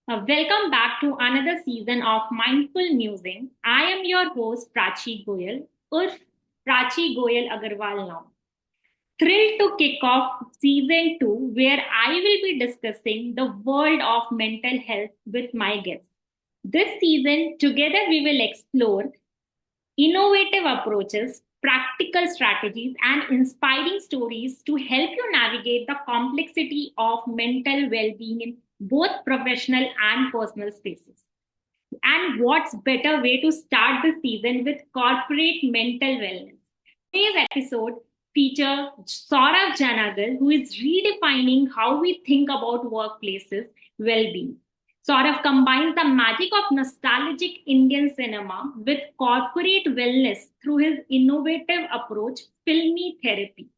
Welcome back to another season of Mindful Musing. I am your host Prachi Goyal, Urf Prachi Goyal Agarwal now. Thrilled to kick off season 2, where I will be discussing the world of mental health with my guests. This season, together we will explore innovative approaches, practical strategies, and inspiring stories to help you navigate the complexity of mental well being in both professional and personal spaces. And what's better way to start the season with corporate mental wellness? Today's episode features Saurav Janagal, who is redefining how we think about workplaces well-being. Saurav combines the magic of nostalgic Indian cinema with corporate wellness through his innovative approach, filmy therapy,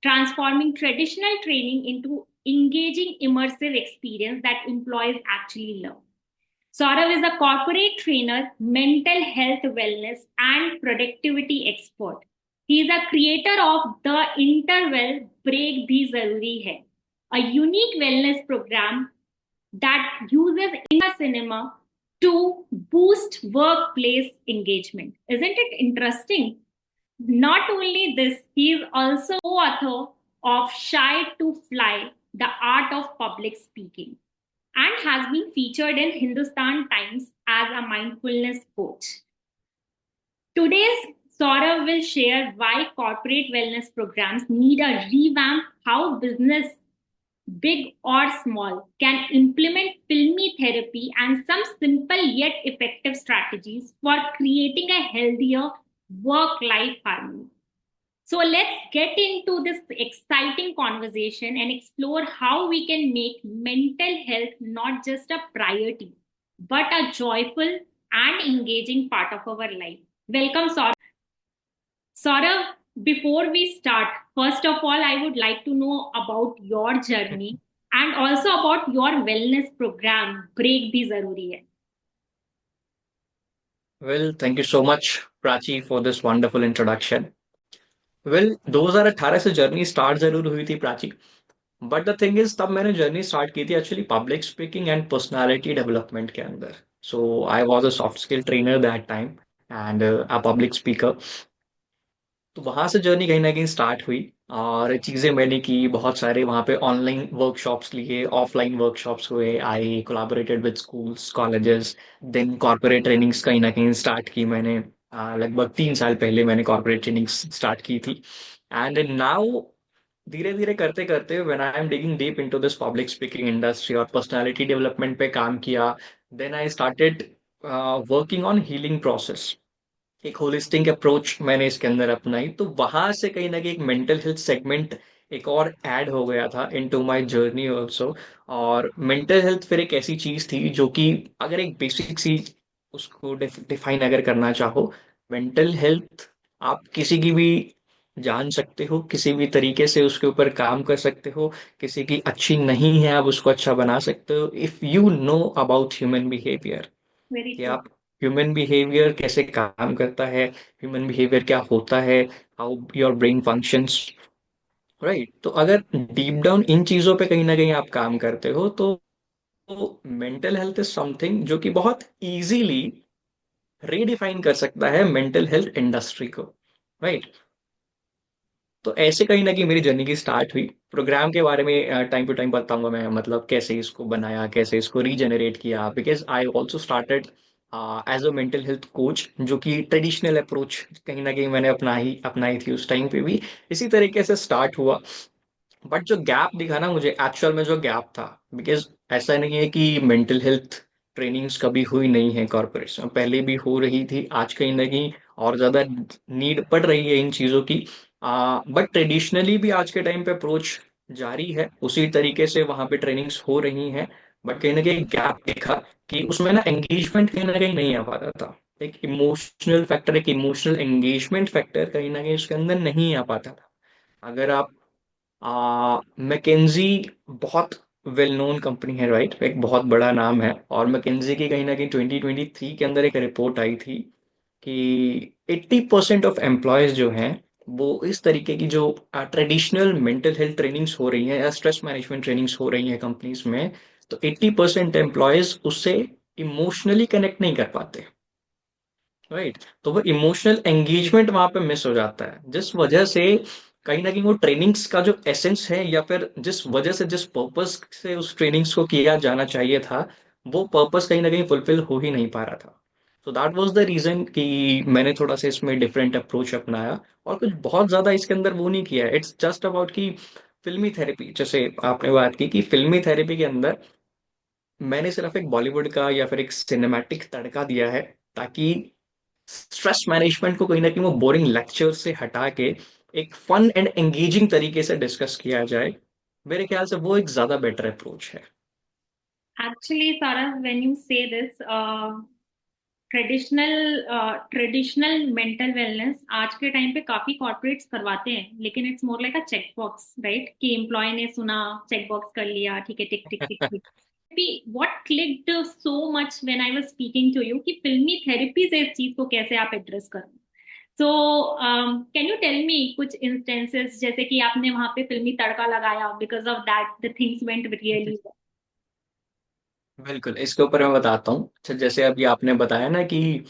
transforming traditional training into engaging immersive experience that employees actually love. Saurav is a corporate trainer, mental health wellness, and productivity expert. He is a creator of the Interval Break Bhi Zaruri Hai, a unique wellness program that uses India cinema to boost workplace engagement. Isn't it interesting? Not only this, he is also co-author of Shy to Fly, the Art of Public Speaking, and has been featured in Hindustan Times as a mindfulness coach. Today's Saurav will share why corporate wellness programs need a revamp, how business, big or small, can implement filmy therapy, and some simple yet effective strategies for creating a healthier work life harmony. So let's get into this exciting conversation and explore how we can make mental health not just a priority, but a joyful and engaging part of our life. Welcome, Saurav. Saurav, before we start, first of all, I would like to know about your journey and also about your wellness program, Break Bhi Zaruri Hai. Well, thank you so much, Prachi, for this wonderful introduction. Well, 2018 से journey start जरूर हुई थी Prachi, but the thing is तब मैंने journey start की थी actually public speaking and personality development के अंदर. So I was a soft skill trainer that time and a public speaker. तो वहां से जर्नी कहीं ना कहीं स्टार्ट हुई और चीजें मैंने की बहुत सारे वहां पे ऑनलाइन वर्कशॉप्स लिए, ऑफलाइन वर्कशॉप्स हुए. I collaborated with schools, colleges. Then corporate trainings कहीं ना कहीं स्टार्ट की मैंने. लगभग 3 साल पहले मैंने कॉर्पोरेट ट्रेनिंग स्टार्ट की थी. एंड नाउ धीरे धीरे करते करते when I am digging deep into this public speaking industry और पर्सनालिटी डेवलपमेंट पे काम किया. Then I started working on healing process. एक होलिस्टिक अप्रोच मैंने इसके अंदर अपनाई, तो वहां से कहीं ना कहीं एक मेंटल हेल्थ सेगमेंट एक और ऐड हो गया था इनटू माय जर्नी ऑल्सो. और मेंटल हेल्थ फिर एक ऐसी चीज थी जो कि अगर एक बेसिक सी उसको डिफाइन अगर करना चाहो, मेंटल हेल्थ आप किसी की भी जान सकते हो, किसी भी तरीके से उसके ऊपर काम कर सकते हो. किसी की अच्छी नहीं है, आप उसको अच्छा बना सकते हो if you know about human behaviour. Very कि true. आप ह्यूमन बिहेवियर कैसे काम करता है, ह्यूमन बिहेवियर क्या होता है, how your brain functions, right. तो अगर डीप डाउन इन चीजों पे कहीं ना कहीं आप काम करते हो तो मेंटल हेल्थ इज समथिंग जो कि बहुत इजीली रीडिफाइन कर सकता है मेंटल हेल्थ इंडस्ट्री को, राइट. तो ऐसे कहीं ना कहीं मेरी जर्नी की स्टार्ट हुई. प्रोग्राम के बारे में टाइम टू टाइम बताऊंगा मैं, मतलब कैसे इसको बनाया, कैसे इसको रीजनरेट किया, because I also started as a mental health coach, जो कि ट्रेडिशनल अप्रोच कहीं ना कहीं मैंने अपनाई थी उस टाइम पे भी. इसी तरीके से स्टार्ट हुआ. बट जो गैप दिखा ना मुझे, एक्चुअल में जो गैप था, बिकॉज ऐसा नहीं है कि मेंटल हेल्थ ट्रेनिंग्स कभी हुई नहीं है कॉर्पोरेट्स में, पहले भी हो रही थी. आज कहीं ना कहीं और ज्यादा नीड पड़ रही है इन चीजों की. बट ट्रेडिशनली भी आज के टाइम पे अप्रोच जारी है, उसी तरीके से वहां पे ट्रेनिंग्स हो रही हैं. बट कहीं ना कहीं गैप देखा कि उसमें ना एंगेजमेंट कहीं ना कहीं नहीं आ पाता था. एक इमोशनल फैक्टर, एक इमोशनल एंगेजमेंट फैक्टर कहीं ना कहीं उसके अंदर नहीं आ पाता था. अगर आप मैकेंजी बहुत वेल नोन कंपनी है, राइट, एक बहुत बड़ा नाम है. और मैकेंजी की कहीं ना कहीं 2023 के अंदर एक रिपोर्ट आई थी कि 80% ऑफ एम्प्लॉयज जो हैं वो इस तरीके की जो ट्रेडिशनल मेंटल हेल्थ ट्रेनिंग्स हो रही हैं या स्ट्रेस मैनेजमेंट ट्रेनिंग्स हो रही हैं कंपनीज में, तो 80% एम्प्लॉयज उससे इमोशनली कनेक्ट नहीं कर पाते, राइट? तो वो इमोशनल एंगेजमेंट वहां पे मिस हो जाता है, जिस वजह से कहीं ना कहीं वो ट्रेनिंग्स का जो एसेंस है, या फिर जिस वजह से, जिस पर्पस से उस ट्रेनिंग्स को किया जाना चाहिए था, वो पर्पस कहीं ना कहीं फुलफिल हो ही नहीं पा रहा था। तो दैट वाज द रीजन कि मैंने थोड़ा सा इसमें डिफरेंट अप्रोच अपनाया, और कुछ बहुत ज्यादा इसके अंदर वो नहीं किया। इट्स जस्ट अबाउट कि फिल्मी थेरेपी, जैसे आपने बात की कि फिल्मी थेरेपी के अंदर मैंने सिर्फ एक बॉलीवुड का या फिर एक सिनेमैटिक तड़का दिया है, ताकि स्ट्रेस मैनेजमेंट को कहीं ना कहीं वो बोरिंग लेक्चर से हटा के एक फन एंड एंगेजिंग तरीके से डिस्कस किया जाए। मेरे ख्याल से वो एक ज्यादा बेटर अप्रोच है। Actually, Sarah, when you say this, traditional mental wellness आज के टाइम पे काफी कॉर्पोरेट्स करवाते हैं, लेकिन it's more like a check box, right? कि एम्प्लॉय ने सुना, चेक बॉक्स कर लिया, ठीक है, tick tick tick tick. What clicked so much when I was speaking to you कि फिल्मी थेरेपी से इस चीज को कैसे आप एड्रेस करें। So can you tell me कुछ इंस्टेंसेस, जैसे कि आपने वहां पे फिल्मी तड़का लगाया, because of that the things went really. बिल्कुल, इसके ऊपर मैं बताता हूँ। अच्छा, जैसे अभी आपने बताया ना कि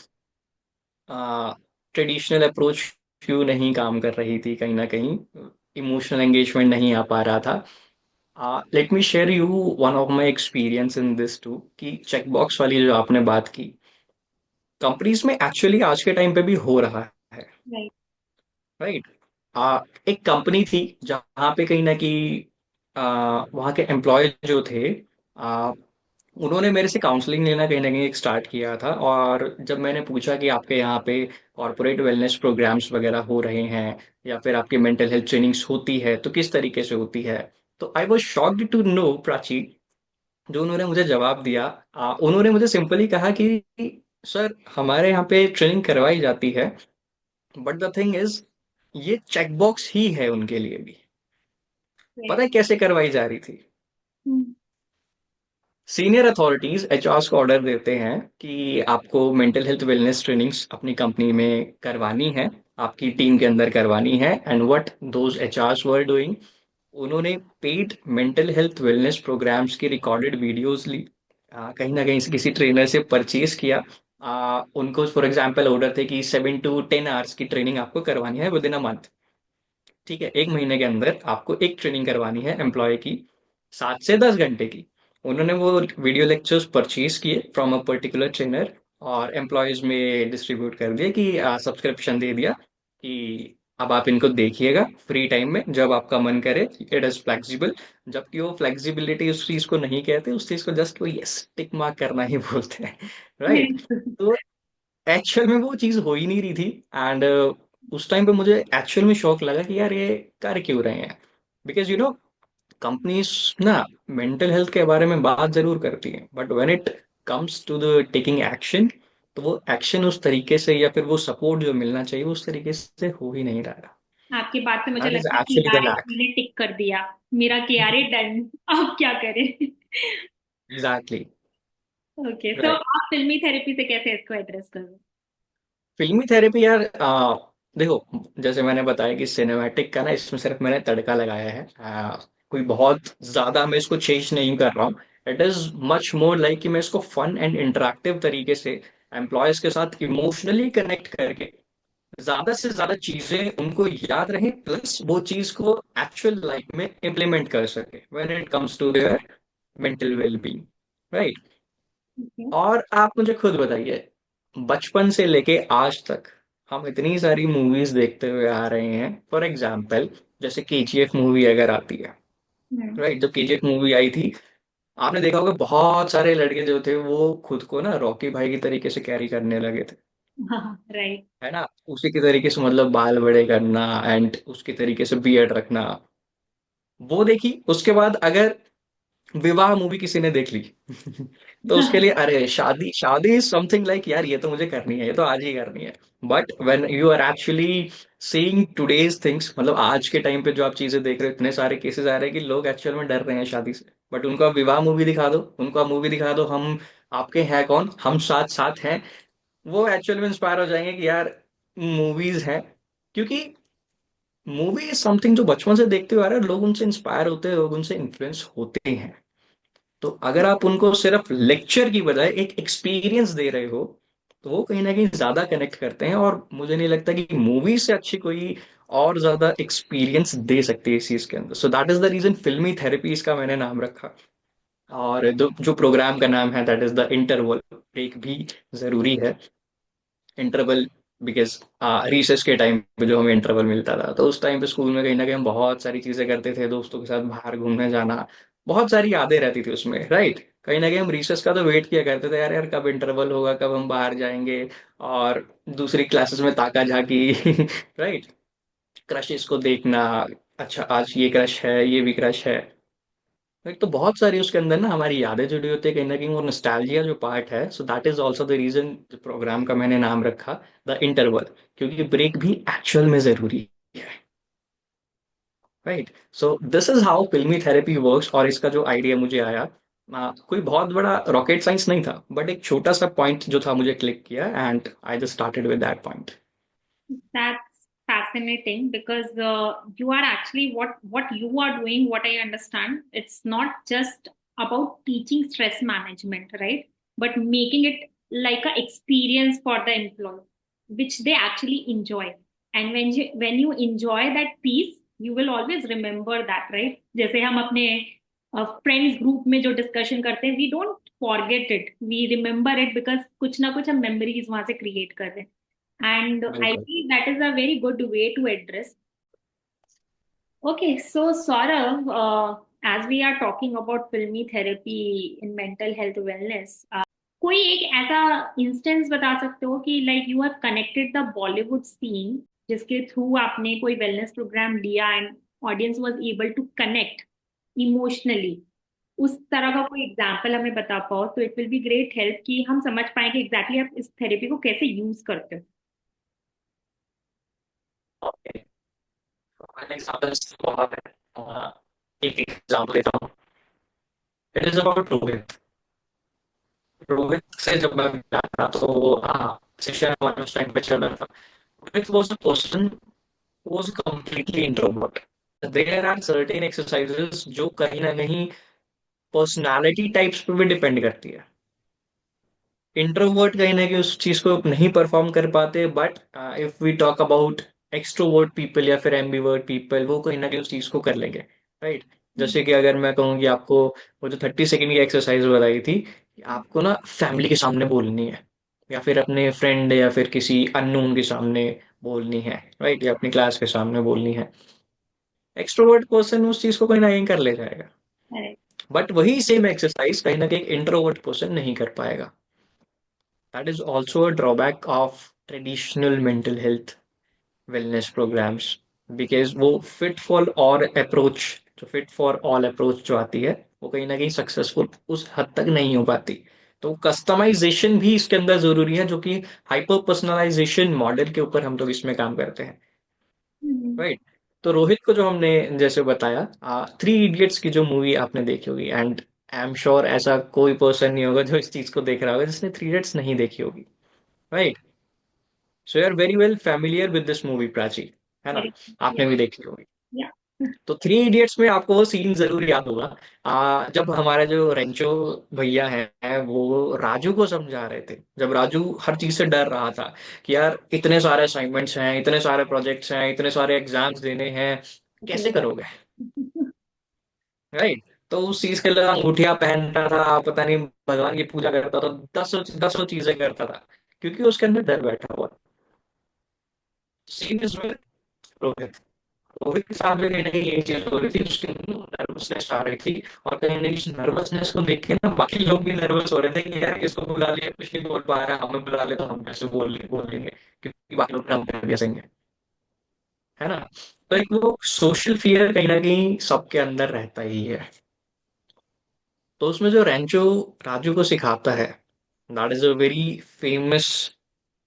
ट्रेडिशनल अप्रोच क्यों नहीं काम कर रही थी, कहीं ना कहीं इमोशनल एंगेजमेंट नहीं आ पा रहा था। Let me share you one of my experience in this too, कि चेकबॉक्स वाली जो आपने बात की, कंपनीज में एक्चुअली आज के टाइम पे भी हो रहा है, राइट। राइट? एक कंपनी थी जहाँ पे कहीं ना कहीं वहाँ के एम्प्लॉय जो थे, आ, उन्होंने मेरे से काउंसलिंग लेना कहीं ना कहीं एक स्टार्ट किया था। और जब मैंने पूछा कि आपके यहाँ पे कॉर्पोरेट वेलनेस प्रोग्राम्स वगैरह हो रहे हैं, या फिर आपकी मेंटल हेल्थ ट्रेनिंग्स होती है, तो किस तरीके से होती है, तो I was shocked to know, Prachi, जो उन्होंने मुझे जवाब दिया। उन्होंने मुझे सिंपली कहा कि सर, हमारे यहाँ पे ट्रेनिंग करवाई जाती है, बट द थिंग इज, ये चेकबॉक्स ही है उनके लिए भी। पता राइट। है कैसे करवाई जा रही थी? सीनियर अथॉरिटीज एचआर को ऑर्डर देते हैं कि आपको मेंटल हेल्थ वेलनेस ट्रेनिंग्स अपनी कंपनी में करवानी है, आपकी टीम के अंदर करवानी है। And what those HRs were doing, उन्होंने paid mental health wellness programmes की रिकॉर्डेड वीडियोस ली, कहीं ना कहीं से किसी ट्रेनर से परचेज किया। उनको फॉर एग्जांपल ऑर्डर थे कि 7 to 10 आवर्स की ट्रेनिंग आपको करवानी है विद इन अ मंथ। ठीक है, एक महीने के अंदर आपको एक ट्रेनिंग करवानी है एम्प्लॉय की, 7 से 10 घंटे की। उन्होंने वो वीडियो लेक्चर्स परचेज किए फ्रॉम अ पर्टिकुलर ट्रेनर, और एम्प्लॉयज में डिस्ट्रीब्यूट कर दिया कि सब्सक्रिप्शन दे दिया कि अब आप इनको देखिएगा फ्री टाइम में जब आपका मन करे। It is flexible. जबकि वो फ्लेक्सिबिलिटी उस चीज को नहीं कहते, उस चीज को जस्ट वो यस टिक मार्क करना ही बोलते हैं, राइट? तो एक्चुअल में वो चीज हो ही नहीं रही थी। एंड उस टाइम पे मुझे एक्चुअल में शौक लगा कि यार ये कर क्यों रहे हैं। बिकॉज कंपनीज ना मेंटल हेल्थ के बारे में बात जरूर करती हैं, but when it comes to the taking action, तो वो एक्शन उस तरीके से, या फिर वो सपोर्ट जो मिलना चाहिए उस तरीके से हो ही नहीं रहा। आपकी बात से मुझे दैट इज लगता है कि एक्चुअली द यार लैक। मैंने टिक कर दिया, मेरा केआरए डन। अब क्या करें? एग्जैक्टली। ओके, सो राइट। आप फिल्मी थेरेपी से कैसे इसको एड्रेस करोगे? फिल्मी थेरेपी यार, देखो, जैसे मैंने बताया कि सिनेमैटिक का ना इसमें सिर्फ मैंने तड़का लगाया है। कोई बहुत ज्यादा मैं इसको चेंज नहीं कर रहा हूँ। It is much more like कि मैं इसको फन एंड इंटरेक्टिव तरीके से एम्प्लॉयज के साथ इमोशनली कनेक्ट करके ज्यादा से ज्यादा चीजें उनको याद रहे, प्लस वो चीज को एक्चुअल लाइफ में इम्प्लीमेंट कर सके when it comes to their mental wellbeing, right? Okay. और आप मुझे खुद बताइए, बचपन से लेके आज तक हम इतनी सारी मूवीज देखते हुए आ रहे हैं। फॉर एग्जाम्पल, जैसे केजीएफ मूवी अगर आती है, हम्म। राइट? जब केजीएफ मूवी आई थी, आपने देखा होगा बहुत सारे लड़के जो थे वो खुद को ना रॉकी भाई की तरीके से कैरी करने लगे थे, हाँ, राइट। है ना? उसी के तरीके से, मतलब बाल बड़े करना एंड उसके तरीके से बियर्ड रखना। वो देखी, उसके बाद अगर विवाह मूवी किसी ने देख ली तो उसके लिए अरे शादी शादी इज समथिंग लाइक, यार ये तो मुझे करनी है, ये तो आज ही करनी है। But when you are actually seeing today's things, मतलब आज के टाइम पे जो आप चीजें देख रहे हो, इतने सारे केसेस आ रहे हैं कि लोग एक्चुअल में डर रहे हैं शादी से। बट उनको आप विवाह मूवी दिखा दो, उनको आप मूवी दिखा दो, हम आपके हैं कौन, हम साथ साथ हैं, वो एक्चुअल में इंस्पायर हो जाएंगे कि यार मूवीज हैं। क्योंकि मूवी इज समथिंग जो बचपन से देखते हुए आ रहे हैं, लोग उनसे इंस्पायर होते हैं, लोग उनसे इन्फ्लुएंस होते हैं। तो अगर आप उनको सिर्फ लेक्चर की बजाय एक एक्सपीरियंस दे रहे हो, तो वो कहीं ना कहीं ज्यादा कनेक्ट करते हैं, और मुझे नहीं लगता कि मूवी से अच्छी कोई और ज्यादा एक्सपीरियंस दे सकती है इस चीज के अंदर। So that is the reason filmy therapy इसका मैंने नाम रखा। और जो प्रोग्राम का नाम है that is the interval, break भी जरूरी है। इंटरवल बिकॉज रिसेस के टाइम पे जो हमें इंटरवल मिलता था, तो उस टाइम पे स्कूल में कहीं ना कहीं हम बहुत सारी चीजें करते थे, दोस्तों के साथ बाहर घूमने जाना, बहुत सारी यादें रहती थी उसमें, राइट। कहीं ना कहीं हम रिसेस का तो वेट किया करते थे, यार यार कब इंटरवल होगा, कब हम बाहर जाएंगे, और दूसरी क्लासेस में ताका झाकी राइट, क्रशेस को देखना, अच्छा आज ये क्रश है, ये भी क्रश है। एक तो बहुत सारी उसके अंदर ना हमारी यादें जुड़ी होती है, कहीं ना कहीं वो नॉस्टैल्जिया जो पार्ट है, so that is also the reason program का मैंने नाम रखा द इंटरवल, क्योंकि ब्रेक भी एक्चुअल में जरूरी है, right. So this is how filmy therapy works. और इसका जो आइडिया मुझे आया, कोई बहुत बड़ा रॉकेट साइंस नहीं था, बट एक छोटा सा पॉइंट जो था मुझे क्लिक किया, and I just started with that point. That's fascinating because you are actually what you are doing. What I understand, it's not just about teaching stress management, right? But making it like a experience for the employee, which they actually enjoy. And when you enjoy that piece, you will always remember that, right? जैसे हम अपने friends group में जो discussion करते हैं, we don't forget it, we remember it because कुछ ना कुछ हम मेमोरीज वहां से क्रिएट कर रहे हैं. And I बिल्कुल। believe that is a very good way to address. Okay, so Saurav, as we are talking about filmy therapy in mental health wellness, कोई एक ऐसा इंस्टेंस बता सकते हो कि like you have connected the Bollywood scene, जिसके through आपने कोई वेलनेस प्रोग्राम लिया and audience was able to connect emotionally, उस तरह का कोई एग्जाम्पल हमें बता पाओ तो it will be great help कि हम समझ पाए कि एग्जैक्टली आप इस थेरेपी को कैसे यूज करते हो. ओके, मैंने एग्जांपल बहुत है। एक एग्जांपल देता हूँ। It is about Rohit. Rohit से जब मैं मिला था, तो सेशन हमारे उस टाइम पे चल रहा था। Rohit was a person was completely introvert. There are certain exercises जो कहीं ना कहीं पर्सनालिटी टाइप्स पे भी डिपेंड करती है। इंट्रोवर्ट कहीं ना कहीं उस चीज को नहीं परफॉर्म कर पाते, but if we talk about extrovert people या फिर एम्बीवर्ट पीपल, वो कहीं ना कहीं उस चीज को कर लेंगे, राइट। जैसे कि अगर मैं कहूँ कि आपको वो जो 30 सेकेंड की एक्सरसाइज बताई थी, कि आपको ना फैमिली के सामने बोलनी है, या फिर अपने फ्रेंड या फिर किसी अननोन के सामने बोलनी है, राइट, या अपनी क्लास के सामने बोलनी है। एक्सट्रोवर्ट पर्सन उस चीज को कहीं ना कहीं कर ले जाएगा, Correct. बट वही सेम एक्सरसाइज कहीं ना कहीं इंट्रोवर्ट पर्सन नहीं कर पाएगा। That is also a drawback of traditional mental health wellness programs, because वो fit for all approach, जो fit for all approach जो आती है, वो कहीं ना कहीं सक्सेसफुल उस हद तक नहीं हो पाती। तो कस्टमाइजेशन भी इसके अंदर जरूरी है, जो कि हाइपर पर्सनलाइजेशन मॉडल के ऊपर हम लोग इसमें काम करते हैं, Mhm. राइट। तो रोहित को जो हमने जैसे बताया, थ्री इडियट्स की जो मूवी आपने देखी होगी, एंड आई एम श्योर ऐसा कोई पर्सन नहीं होगा जो इस चीज को देख रहा होगा जिसने थ्री इडियट्स नहीं देखी होगी, right. So you are very well familiar with this movie, Prachi, है ना, Very, yeah, आपने भी देखी होगी। yeah. तो थ्री इडियट्स में आपको वो सीन जरूर याद होगा, जब हमारे जो रेंचो भैया हैं वो राजू को समझा रहे थे, जब राजू हर चीज से डर रहा था कि यार इतने सारे असाइनमेंट्स हैं, इतने सारे प्रोजेक्ट्स हैं, इतने सारे एग्जाम्स देने हैं, कैसे करोगे, राइट। तो उस चीज के लिए अंगूठिया पहनता था, पता नहीं भगवान की पूजा करता था, दसों दसों चीजें करता था, क्योंकि उसके अंदर डर बैठा हुआ। Same is Rohit. रोहित के साथ में कहीं ना कहीं यही चीज हो रही थी, उसकी नर्वसनेस आ रही थी, और कहीं ना कहीं इस नर्वसनेस को देख के ना बाकी लोग भी नर्वस हो रहे थे कि यार इसको बुला लिया, कुछ नहीं बोल पा रहा है, हमें बुला ले तो हम कैसे बोल लेंगे, क्योंकि बाकी लोग हम कर बेसेंगे, है ना। तो एक वो सोशल फियर कहीं ना कहीं सबके अंदर रहता ही है। तो उसमें जो रेंचो राजू को सिखाता है, that is a very famous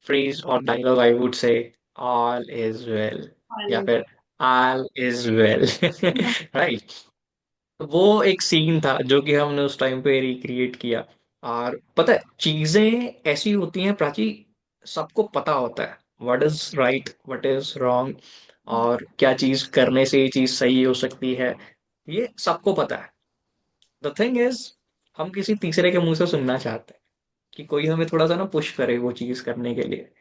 phrase और dialogue, I would say, all is well, या All, फिर all is well, yeah. Right. वो एक सीन था जो कि हमने उस टाइम पे रिक्रिएट किया। और पता है चीजें ऐसी होती हैं प्राची, सबको पता होता है what is right, what is wrong, और क्या चीज करने से ये चीज सही हो सकती है, ये सबको पता है। द थिंग इज, हम किसी तीसरे के मुंह से सुनना चाहते हैं कि कोई हमें थोड़ा सा ना पुश करे वो चीज करने के लिए,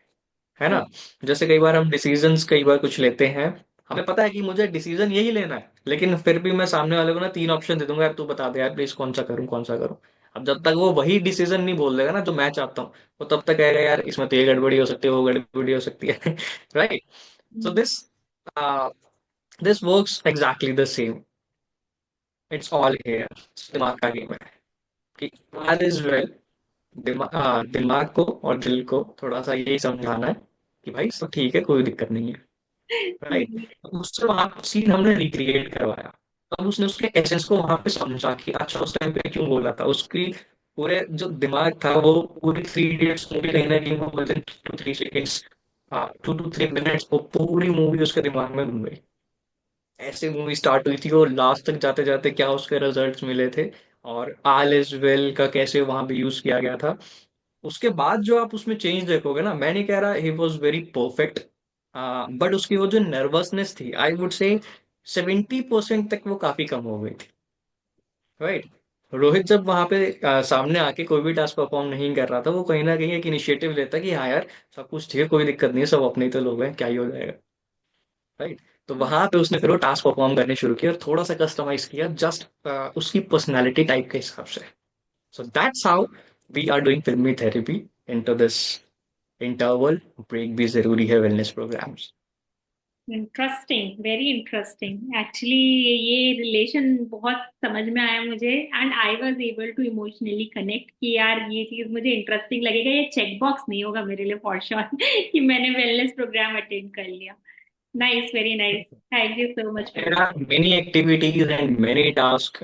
है ना? जैसे कई बार हम डिसीजंस कई बार कुछ लेते हैं, हमें पता है कि मुझे डिसीजन यही लेना है, लेकिन फिर भी मैं सामने वाले को ना तीन ऑप्शन दे दूंगा, यार तू बता दे यार प्लीज कौन सा करूं कौन सा करूं। अब जब तक वो वही डिसीजन नहीं बोल देगा ना जो मैं चाहता हूँ, वो तब तक कहेगा यार इसमें तो ये गड़बड़ी हो सकती है वो गड़बड़ी हो सकती है। Right? So this works exactly the same. It's all here, दिमाग का गेम है कि ऑल इज वेल। दिमाग को और दिल को थोड़ा सा यही समझाना है कि भाई सब ठीक है, कोई दिक्कत नहीं है। राइट? उससे वहां सीन हमने रिक्रिएट करवाया। अब उसने उसके एसेंस को वहां पे समझा कि अच्छा उस टाइम पे क्यों बोला था, उसकी पूरे जो दिमाग था वो पूरी 3 इडियट्स मूवी कहीं ना कहीं वो विद इन 2 to 3 सेकेंड्स, हाँ 2 to 3 मिनट्स वो पूरी मूवी उसके दिमाग में घूम गई। ऐसे मूवी स्टार्ट हुई थी और लास्ट तक जाते जाते क्या उसके रिजल्ट्स मिले थे, और आल इज वेल का कैसे वहां पे यूज किया गया था। उसके बाद जो आप उसमें चेंज देखोगे ना, मैं नहीं कह रहा he was very perfect, but उसकी वो जो नर्वसनेस थी आई वुड से 70% तक वो काफी कम हो गई थी। राइट? रोहित जब वहां पे सामने आके कोई भी टास्क परफॉर्म नहीं कर रहा था, वो कहीं ना कहीं एक इनिशिएटिव लेता कि हाँ यार सब कुछ ठीक है, कोई दिक्कत नहीं है, सब अपने ही तो लोग हैं, क्या ही हो जाएगा। राइट? तो वहां पे उसने फिर वो टास्क परफॉर्म करने शुरू किया और थोड़ा सा कस्टमाइज किया जस्ट उसकी पर्सनैलिटी टाइप के हिसाब से। So that's how we are doing filmi therapy into this interval break भी जरूरी है wellness programmes. Interesting, very interesting actually. ये रिलेशन बहुत समझ में आया मुझे, and I was able to emotionally connect कि यार ये चीज मुझे इंटरेस्टिंग लगेगा, ये चेक बॉक्स नहीं होगा मेरे लिए फॉर श्योर कि मैंने वेलनेस प्रोग्राम अटेंड कर लिया। Nice, very nice. Thank you so much for. There are many activities and many tasks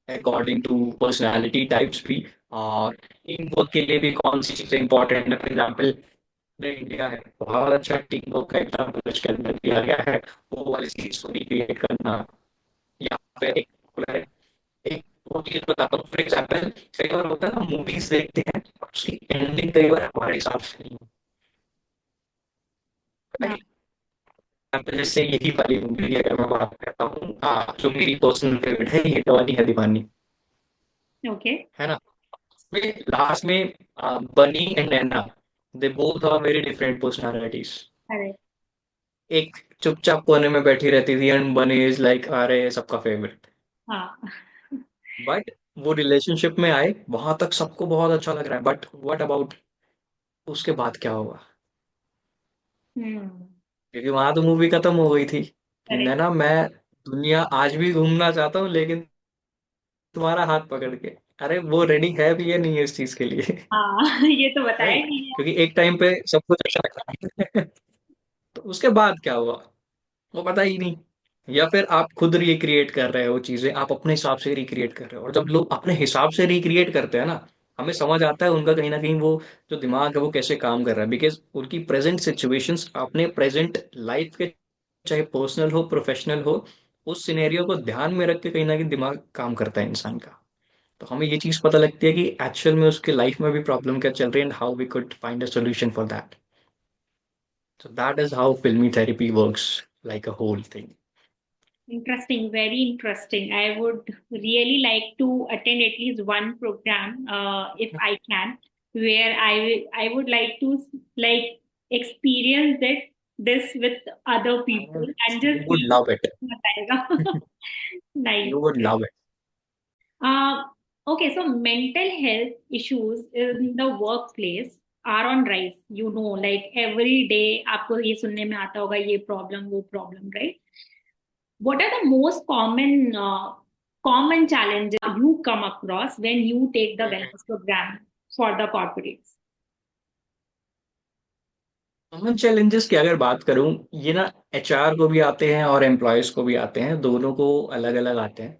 according to personality types भी, और टीम वर्क के लिए भी कौन सी चीजें इंपॉर्टेंट है। फॉर एग्जाम्पल इंडिया है, बहुत अच्छा टीम वर्क का एग्जाम्पल इसके अंदर दिया गया है, वो वाली चीज को रिक्रिएट करना। या फिर एक वो चीज बताता हूँ, फॉर एग्जाम्पल कई बार होता है ना मूवीज देखते हैं उसकी एंडिंग कई बार हमारे हिसाब से नहीं हाँ। होती। एग्जाम्पल जैसे यही वाली मूवी की अगर मैं बात करता हूँ, जो मेरी पर्सनल फेवरेट है, ये जवानी है दीवानी, ओके। है ना? लास्ट में Bunny and Naina, they both are very different personalities. अरे। एक चुपचाप कोने में बैठी रहती थी एंड बनी इज लाइक अरे सबका फेवरेट। हाँ। बट वो रिलेशनशिप में आए वहां तक सबको बहुत अच्छा लग रहा है, बट व्हाट अबाउट उसके बाद क्या होगा? हम्म। क्योंकि वहां तो मूवी खत्म हो गई थी कि करेक्ट। नैना मैं दुनिया आज भी घूमना चाहता हूँ लेकिन तुम्हारा हाथ पकड़ के। अरे वो रेडी है भी या नहीं है इस चीज के लिए? हाँ ये तो बताया ही राइट? नहीं है। क्योंकि एक टाइम पे सब कुछ अच्छा लग रहा है। तो उसके बाद क्या हुआ वो पता ही नहीं। या फिर आप खुद रिक्रिएट कर रहे हो चीजें, आप अपने हिसाब से रिक्रिएट कर रहे हो, और जब लोग अपने हिसाब से रिक्रिएट करते हैं ना, हमें समझ आता है उनका कहीं ना कहीं वो जो दिमाग है वो कैसे काम कर रहा है, बिकॉज उनकी प्रेजेंट सिचुएशंस अपने प्रेजेंट लाइफ के, चाहे पर्सनल हो प्रोफेशनल हो, उस सिनेरियो को ध्यान में रख के कहीं ना कहीं दिमाग काम करता है इंसान का। तो हमें ये चीज पता लगती है कि एक्चुअल में उसके लाइफ में भी प्रॉब्लम क्या चल रही है and how we could find a solution for that. So that is how filmy therapy works, like a whole thing. Interesting, very interesting. I would really like to attend at least one program, if I can, where I would like to like experience it this with other people and You just would see love it. बताएगा. Nice. You would love it. Uh, okay, so mental health issues in the workplace are on rise. You know, like every day आपको ये सुनने में आता होगा ये problem वो problem, right? What are the most common challenges you come across when you take the wellness program for the corporates? Common challenges की अगर बात करूं, ये ना एचआर को भी आते हैं और एम्प्लॉयज को भी आते हैं, दोनों को अलग अलग आते हैं।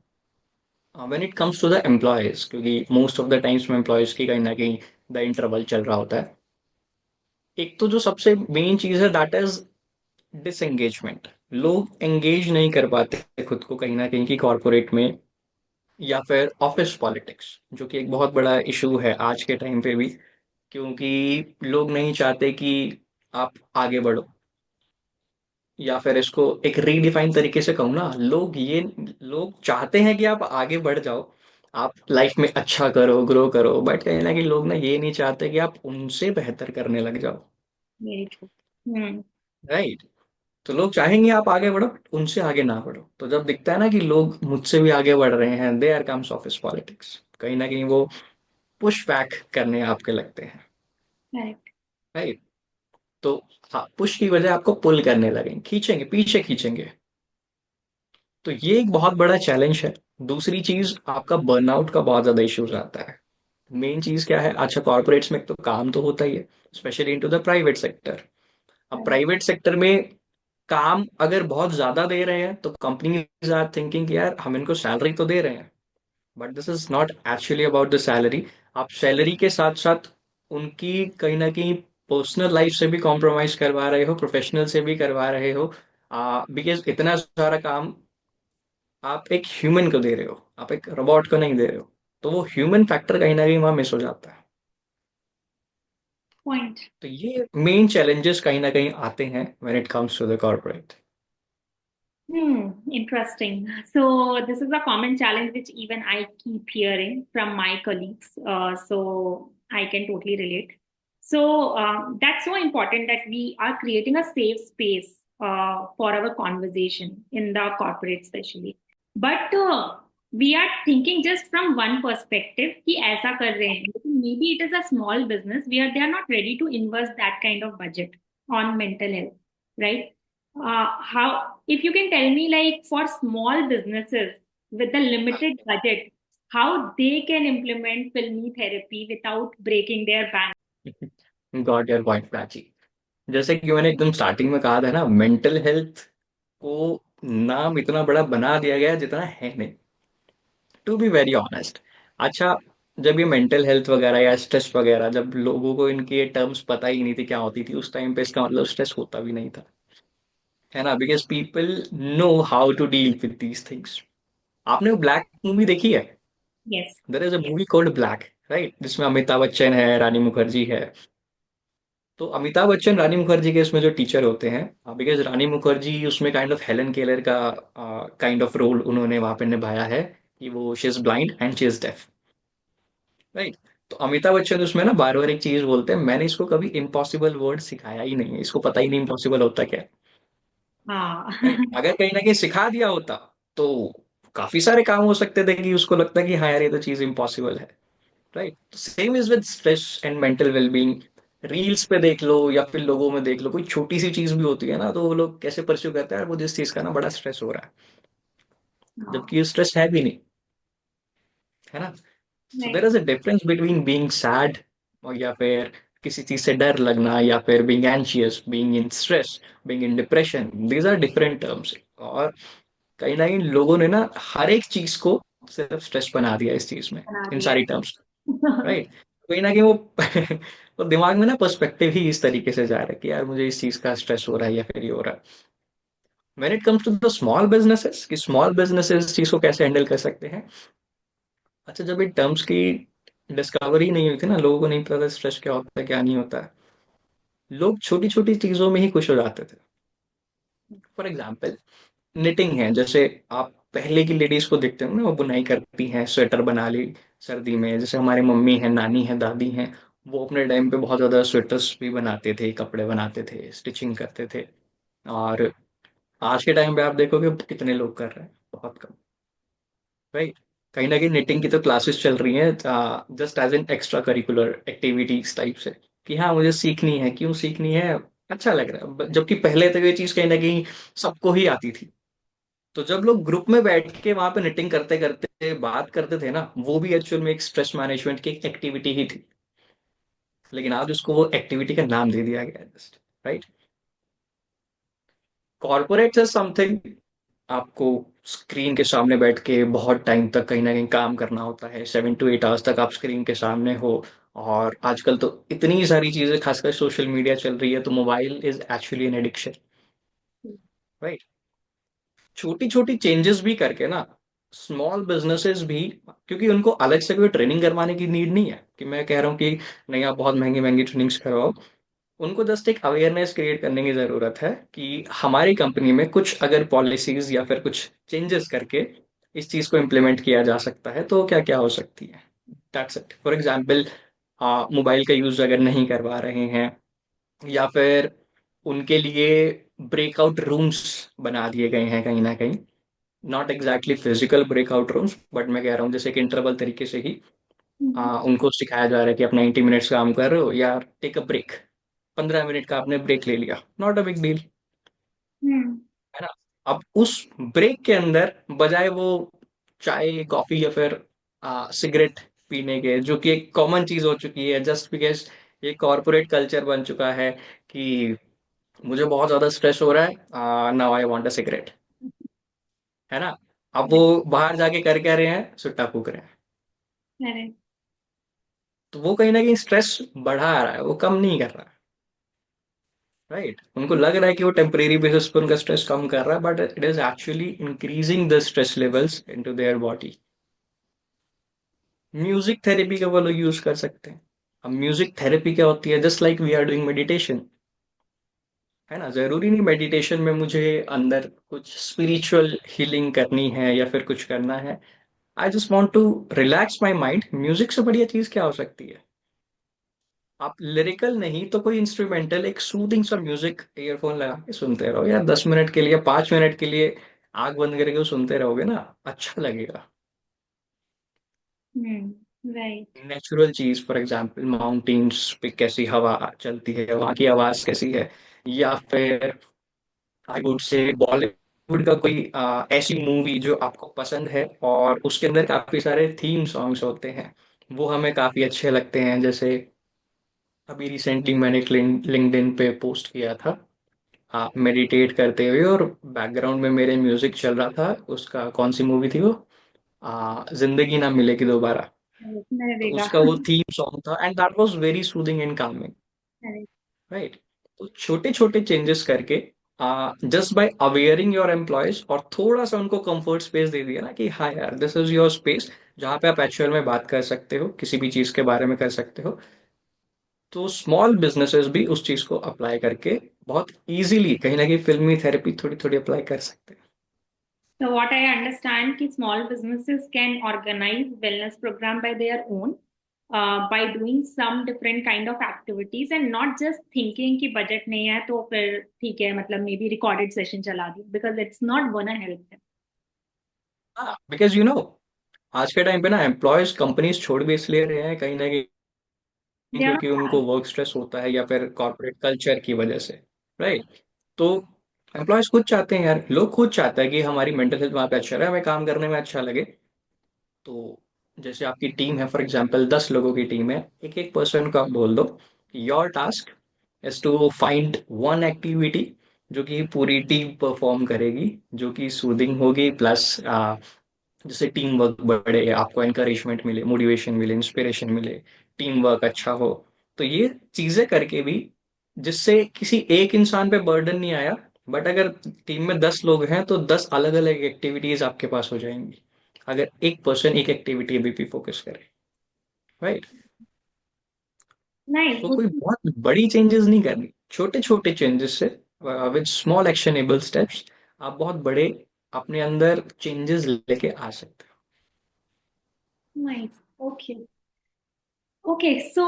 When it comes to the employees, क्योंकि मोस्ट ऑफ द टाइम्स में एम्प्लॉयज की कहीं ना कहीं द इंटरवल चल रहा होता है। एक तो जो सबसे मेन चीज है दैट इज डिसएंगेजमेंट। लोग एंगेज नहीं कर पाते खुद को कहीं ना कहीं की कॉर्पोरेट में, या फिर ऑफिस पॉलिटिक्स, जो कि एक बहुत बड़ा इशू है आज के टाइम पे भी, क्योंकि लोग नहीं चाहते कि आप आगे बढ़ो। या फिर इसको एक रीडिफाइन तरीके से कहूँ ना, लोग चाहते हैं कि आप आगे बढ़ जाओ, आप लाइफ में अच्छा करो, ग्रो करो, बट कहीं ना कहीं लोग ना ये नहीं चाहते कि आप उनसे बेहतर करने लग जाओ। Very true. हम्म। राइट। तो लोग चाहेंगे आप आगे बढ़ो, उनसे आगे ना बढ़ो। तो जब दिखता है ना कि लोग मुझसे भी आगे बढ़ रहे हैं, they are comes office politics, कहीं ना कहीं वो पुश बैक करने आपके लगते हैं। करेक्ट। राइट। तो हाँ, पुश की वजह आपको पुल करने लगेंगे, खींचेंगे, पीछे खींचेंगे। तो ये एक बहुत बड़ा चैलेंज है। दूसरी चीज, आपका बर्नआउट का बहुत ज्यादा इश्यूज आता है। मेन चीज क्या है, अच्छा कॉर्पोरेट्स में तो काम तो होता ही है, specially into the private sector. अब प्राइवेट सेक्टर में काम अगर बहुत ज्यादा दे रहे हैं तो कंपनीज आर थिंकिंग कि यार हम इनको सैलरी तो दे रहे हैं, but this is not actually about the salary. आप सैलरी के साथ साथ उनकी कहीं ना कहीं पर्सनल लाइफ से भी कॉम्प्रोमाइज करवा रहे हो, प्रोफेशनल से भी करवा रहे हो। बिकॉज इतना सारा काम आप एक ह्यूमन को दे रहे हो, आप एक रोबोट को नहीं दे रहे हो। तो वो ह्यूमन फैक्टर कहीं ना कहीं वहां मिस हो जाता है। पॉइंट। तो ये मेन चैलेंजेस कहीं ना कहीं आते हैं when it comes to the corporate. Hmm, interesting. So this is a common challenge which even I keep hearing from my colleagues. So I can totally relate. So that's so important that we are creating a safe space for our conversation in the corporate, especially. But we are thinking just from one perspective कि ऐसा कर रहे हैं, लेकिन maybe it is a small business where they are not ready to invest that kind of budget on mental health, right? How, if you can tell me, like for small businesses with a limited budget, how they can implement filmy therapy without breaking their bank? Got your point Prachi. जैसे कि मैंने एकदम starting में कहा था ना, mental health को नाम इतना बड़ा बना दिया गया है जितना है नहीं, टू बी वेरी ऑनेस्ट। अच्छा, जब ये मेंटल हेल्थ वगैरह या स्ट्रेस वगैरह, जब लोगों को इनके टर्म्स पता ही नहीं थी क्या होती थी, उस टाइम पे इसका मतलब स्ट्रेस होता भी नहीं था, है ना, because people know how to deal with these things. आपने वो ब्लैक मूवी देखी है? Yes. There is a movie called black, right, जिसमें अमिताभ बच्चन है, रानी मुखर्जी है। तो अमिताभ बच्चन रानी मुखर्जी के इसमें जो टीचर होते हैं, बिकॉज रानी मुखर्जी उसमें काइंड ऑफ हेलन केलर का काइंड ऑफ रोल उन्होंने वहां पे निभाया है, कि वो she is blind and she is deaf, right. तो अमिताभ बच्चन उसमें ना बार बार एक चीज बोलते हैं, मैंने इसको कभी इम्पॉसिबल वर्ड सिखाया ही नहीं है, इसको पता ही नहीं इम्पॉसिबल होता क्या है। हाँ। राइट, अगर कहीं ना कहीं सिखा दिया होता तो काफी सारे काम हो सकते थे कि उसको लगता है कि हाँ यार ये तो चीज इम्पॉसिबल है। Right, same is with stress and mental wellbeing. Reels पे देख लो या फिर लोगों में देख लो, कोई छोटी सी चीज भी होती है ना तो वो लोग कैसे परस्यू करते हैं, यार मुझे इस चीज का ना बड़ा स्ट्रेस हो रहा है, हाँ। जबकि ये स्ट्रेस है भी नहीं, है ना। So there Right. Is a difference between being sad, और या फिर किसी चीज से डर लगना, या फिर being anxious, being in stress, being in depression, these are different terms. और कहीं ना कहीं लोगों ने ना हर एक चीज को सिर्फ स्ट्रेस बना दिया इस चीज में, बना इन दिया सारी टर्म्स। है। राइट, कहीं ना कहीं वो वो दिमाग में ना पर्सपेक्टिव ही इस तरीके से जा रहा है कि यार मुझे इस चीज का स्ट्रेस हो रहा है या फिर ये हो रहा है। When it comes to the small businesses, कि स्मॉल बिजनेसेस इस चीज को कैसे हैंडल कर सकते हैं। अच्छा, जब इन टर्म्स की डिस्कवरी नहीं हुई थी ना, लोगों को नहीं पता था स्ट्रेस क्या होता है क्या नहीं होता है, लोग छोटी छोटी चीजों में ही खुश हो जाते थे। फॉर एग्जाम्पल, निटिंग है, जैसे आप पहले की लेडीज को देखते हो ना, वो बुनाई करती हैं, स्वेटर बना ली सर्दी में, जैसे हमारी मम्मी है, नानी है, दादी हैं, वो अपने टाइम पे बहुत ज्यादा स्वेटर्स भी बनाते थे, कपड़े बनाते थे, स्टिचिंग करते थे। और आज के टाइम पे आप देखोगे कितने लोग कर रहे हैं, बहुत कम। राइट, कहीं ना कहीं निटिंग की तो क्लासेस चल रही हैं just as an extra curricular activities type से, कि हाँ मुझे सीखनी है, क्यों सीखनी है, अच्छा लग रहा है। जबकि पहले तो ये चीज कहीं ना कहीं सबको ही आती थी। तो जब लोग ग्रुप में बैठ के वहां पे निटिंग करते करते बात करते थे ना, वो भी एक्चुअल में एक स्ट्रेस मैनेजमेंट की एक एक्टिविटी ही थी। लेकिन आज उसको वो एक्टिविटी का नाम दे दिया गया है just. Right, corporate is something, आपको स्क्रीन के सामने बैठ के बहुत टाइम तक कहीं ना कहीं काम करना होता है, 7 to 8 आवर्स तक आप स्क्रीन के सामने हो। और आजकल तो इतनी सारी चीजें, खासकर सोशल मीडिया चल रही है, तो mobile is actually an addiction. Right, छोटी छोटी चेंजेस भी करके ना, स्मॉल बिजनेसेस भी, क्योंकि उनको अलग से कोई ट्रेनिंग करवाने की नीड नहीं है, कि मैं कह रहा हूँ कि नहीं आप बहुत महंगी महंगी ट्रेनिंग्स करवाओ। उनको जस्ट एक अवेयरनेस क्रिएट करने की जरूरत है कि हमारी कंपनी में कुछ अगर पॉलिसीज या फिर कुछ चेंजेस करके इस चीज को इम्प्लीमेंट किया जा सकता है, तो क्या क्या हो सकती है। That's it. For example, mobile का यूज अगर नहीं करवा रहे हैं, या फिर उनके लिए ब्रेकआउट रूम्स बना दिए गए हैं कहीं ना कहीं, not exactly physical breakout rooms, but मैं कह रहा हूँ जैसे कि इंटरवल तरीके से ही हम्म। उनको सिखाया जा रहा है कि आप 90 मिनट्स काम कर रहे हो, या टेक अ ब्रेक, 15 मिनट का आपने ब्रेक ले लिया, नॉट अ बिग डील, हम्म। है ना। अब उस ब्रेक के अंदर बजाय वो चाय कॉफी या फिर सिगरेट पीने के, जो कि एक कॉमन चीज हो चुकी है, जस्ट बिकॉज ये कॉर्पोरेट कल्चर बन चुका है कि मुझे बहुत ज्यादा स्ट्रेस हो रहा है, now I want a cigarette, है ना। अब वो बाहर जाके कर क्या रहे हैं, सुट्टा फूक रहे हैं। करेक्ट। तो वो कहीं ना कहीं स्ट्रेस बढ़ा रहा है, वो कम नहीं कर रहा है। राइट, उनको लग रहा है कि वो टेम्परेरी बेसिस पे उनका स्ट्रेस कम कर रहा है, but it is actually increasing the stress levels into their body. Music therapy का वो लोग यूज कर सकते हैं। अब म्यूजिक थेरेपी क्या होती है, just like we are doing meditation, है ना। जरूरी नहीं मेडिटेशन में मुझे अंदर कुछ स्पिरिचुअल हीलिंग करनी है या फिर कुछ करना है। I just want to relax my mind. Music से बढ़िया चीज क्या हो सकती है। आप लिरिकल नहीं तो कोई इंस्ट्रूमेंटल, एक सूदिंग सा म्यूजिक ईयरफोन लगा के सुनते रहो यार, 10 मिनट के लिए, 5 मिनट के लिए आंख बंद करके वो सुनते रहोगे ना, अच्छा लगेगा। राइट। नेचुरल चीज, फॉर एग्जांपल माउंटेन्स पे कैसी हवा चलती है, वहाँ की आवाज कैसी है, या फिर आई वुड से बॉलीवुड का कोई ऐसी मूवी जो आपको पसंद है और उसके अंदर काफी सारे थीम सॉन्ग्स होते हैं, वो हमें काफी अच्छे लगते हैं। जैसे अभी रिसेंटली मैंने एक लिंक्डइन पे पोस्ट किया था, हाँ, मेडिटेट करते हुए, और बैकग्राउंड में मेरे म्यूजिक चल रहा था। उसका कौन सी मूवी थी वो, जिंदगी ना मिलेगी दोबारा। तो नरेगा। उसका वो थीम सॉन्ग था, and that was very soothing and Kameng. Correct. Right. तो छोटे छोटे चेंजेस करके, just by awaring your employees, और थोड़ा सा उनको कंफर्ट स्पेस दे दिया ना कि हाँ यार, दिस इज योर स्पेस, जहाँ पे आप एक्चुअल में बात कर सकते हो, किसी भी चीज के बारे में कर सकते हो। तो स्मॉल बिजनेसेस भी उस चीज को अप्लाई करके बहुत इजीली कहीं ना कहीं फिल्मी थेरेपी थोड़ी थोड़ी अप्लाई कर सकते हैं। So what I understand कि small businesses can organize wellness program by their own, by doing some different kind of activities and not just thinking कि budget नहीं है तो फिर ठीक है, मतलब maybe recorded session चला दी, because it's not gonna help them. हाँ, बिकॉज यू नो, आज के टाइम पे ना एम्प्लॉयज कंपनीज छोड़ भी इसलिए रहे हैं कहीं ना कहीं They are क्योंकि उनको not. वर्क स्ट्रेस होता है, या फिर कॉर्पोरेट कल्चर की वजह से। राइट। तो एम्प्लॉयज खुद चाहते हैं यार, लोग खुद चाहते हैं कि हमारी मेंटल हेल्थ वहाँ पे अच्छा रहे, हमें काम करने में अच्छा लगे। तो जैसे आपकी टीम है, फॉर एग्जांपल 10 लोगों की टीम है, एक एक पर्सन को आप बोल दो your task is to find one activity जो कि पूरी टीम परफॉर्म करेगी, जो कि सूदिंग होगी, प्लस जिससे टीम वर्क बढ़े, आपको एनकरेजमेंट मिले, मोटिवेशन मिले, इंस्पिरेशन मिले, टीम वर्क अच्छा हो। तो ये चीजें करके भी, जिससे किसी एक इंसान पे बर्डन नहीं आया, बट अगर टीम में 10 लोग हैं तो 10 अलग अलग एक्टिविटीज आपके पास हो जाएंगी, अगर एक पर्सन एक एक्टिविटी अभी भी फोकस करे। राइट। Nice, तो good. कोई बहुत बड़ी चेंजेस नहीं करनी, छोटे छोटे चेंजेस से, विद स्मॉल एक्शनेबल स्टेप्स, आप बहुत बड़े अपने अंदर चेंजेस लेके आ सकते Nice. Okay. Okay, so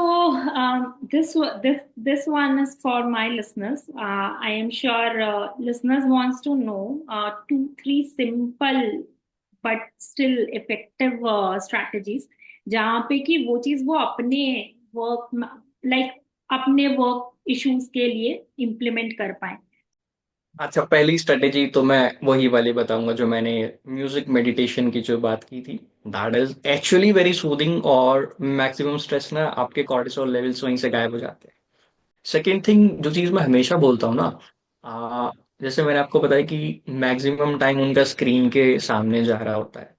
this one is for my listeners. I am sure listeners wants to know two, three simple but still effective strategies जहाँ पे कि वो चीज वो अपने वर्क, लाइक अपने वर्क इश्यूज के लिए इम्प्लीमेंट कर पाए. हैं। अच्छा, पहली स्ट्रेटेजी तो मैं वही वाली बताऊंगा जो मैंने म्यूजिक मेडिटेशन की जो बात की थी। That is actually very soothing, और मैक्सिमम स्ट्रेस ना आपके कॉर्टिसोल लेवल्स वहीं से गायब हो जाते हैं। सेकेंड थिंग, जो चीज मैं हमेशा बोलता हूँ ना, आ, जैसे मैंने आपको बताया कि मैक्सिमम टाइम उनका स्क्रीन के सामने जा रहा होता है,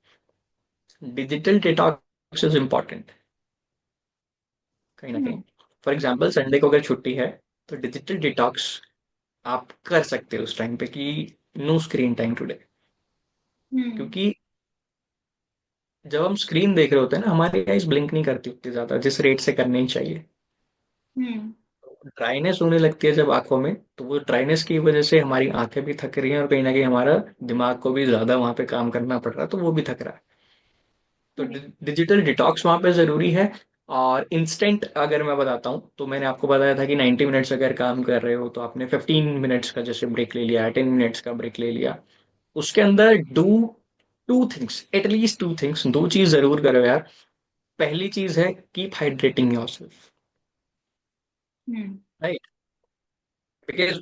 डिजिटल डिटॉक्स इज इम्पोर्टेंट कहीं ना कहीं। फॉर एग्जाम्पल संडे को अगर छुट्टी है, तो डिजिटल डिटॉक्स आप कर सकते हो उस टाइम पे कि नो स्क्रीन टाइम टुडे। हम्म. क्योंकि जब हम स्क्रीन देख रहे होते हैं ना, हमारी आइज ब्लिंक नहीं करती उतनी ज्यादा जिस रेट से करनी चाहिए। हम्म. ड्राइनेस होने लगती है जब आंखों में, तो वो ड्राइनेस की वजह से हमारी आंखें भी थक रही हैं और कहीं ना कहीं हमारा दिमाग को भी ज्यादा वहां पे काम करना पड़ रहा है, तो वो भी थक रहा है। तो Correct. डिजिटल डिटॉक्स वहां पे जरूरी है। और इंस्टेंट अगर मैं बताता हूँ, तो मैंने आपको बताया था कि 90 मिनट्स अगर काम कर रहे हो तो आपने 15 मिनट्स का जैसे ब्रेक ले लिया, 10 मिनट्स का ब्रेक ले लिया। उसके अंदर do two things, at least two things, दो चीज जरूर करो यार। पहली चीज है keep hydrating yourself, Hmm. Right? Because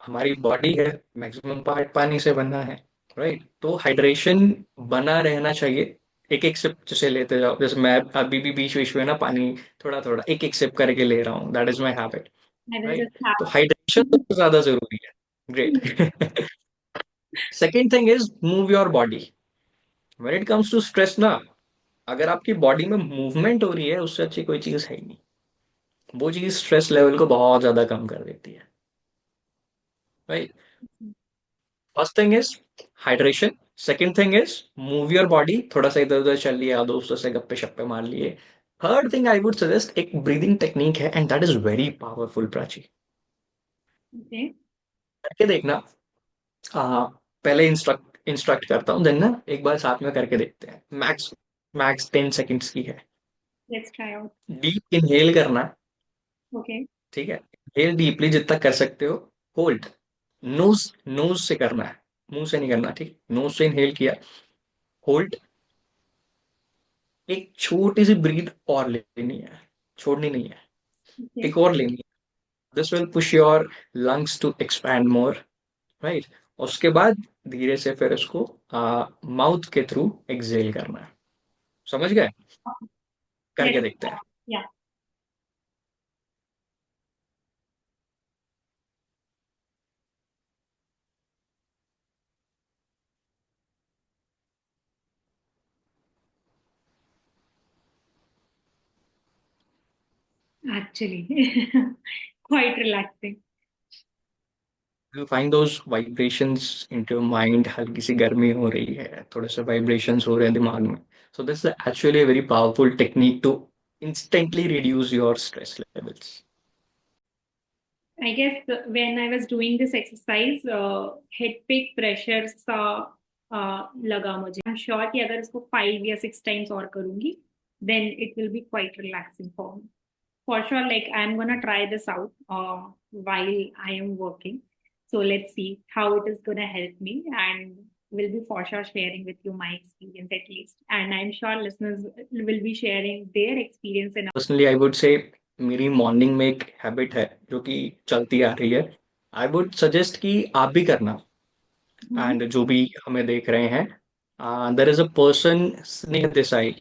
हमारी बॉडी है, मैक्सिमम पार्ट पानी से बना है, राइट? तो हाइड्रेशन बना रहना चाहिए। एक एक सिप जैसे लेते जाओ, जैसे मैं अभी भी बीच बीच में ना पानी थोड़ा थोड़ा एक एक सिप करके ले रहा हूँ, that is my habit, I will right? just have तो a sip. हाइड्रेशन सबसे ज्यादा जरूरी है। Great. Second thing is move your body. When it comes to stress ना, अगर आपकी बॉडी में मूवमेंट हो रही है, उससे अच्छी कोई चीज है ही नहीं। वो चीज स्ट्रेस लेवल को बहुत ज्यादा कम कर देती है, right? First thing is hydration, second thing is move your body, थोड़ा सा इधर उधर चल लिया, दोस्तों से गप्पे शप्पे मार लिए। Third thing I would suggest, एक ब्रीदिंग टेक्निक है and that is very powerful, Prachi. Okay. करके देखना। पहले इंस्ट्रक्ट इंस्ट्रक्ट करता हूँ, देन ना एक बार साथ में करके देखते हैं। मैक्स मैक्स 10 सेकेंड्स की है। Let's try out. Deep inhale करना, Okay. ठीक है? इनहेल डीपली जितना कर सकते हो। होल्ड, नोज नोज से करना है, मुंह से नहीं करना, ठीक? नोज से इनहेल किया, होल्ड, एक छोटी सी ब्रीथ और लेनी है, छोड़नी नहीं है, Okay. एक और लेनी है। This will push your lungs to expand more, right? उसके बाद धीरे से फिर उसको माउथ के थ्रू एक्सहेल करना है। समझ गए? करके Let's देखते try हैं। out. Yeah. Actually, quite relaxing. You find those vibrations into your mind, हल्की सी गर्मी हो रही है, थोड़े से वाइब्रेशंस हो रहे हैं दिमाग में। सो this is actually a very powerful technique to instantly reduce your stress levels. I guess when I was doing this exercise, head पे pressure सा लगा मुझे. I'm sure कि अगर इसको 5 या 6 times और करूँगी, then it will be quite relaxing for me. For sure, like I'm gonna try this out while I am working. So let's see how it is gonna help me, and will be for sure sharing with you my experience at least. And I'm sure listeners will be sharing their experience in. Personally I would से, मेरी morning में एक habit है जो कि चलती आ रही है। आई वुड सजेस्ट कि आप भी करना। Mhm. एंड जो भी हमें देख रहे हैं, देर इज अ पर्सन, स्नेह Desai.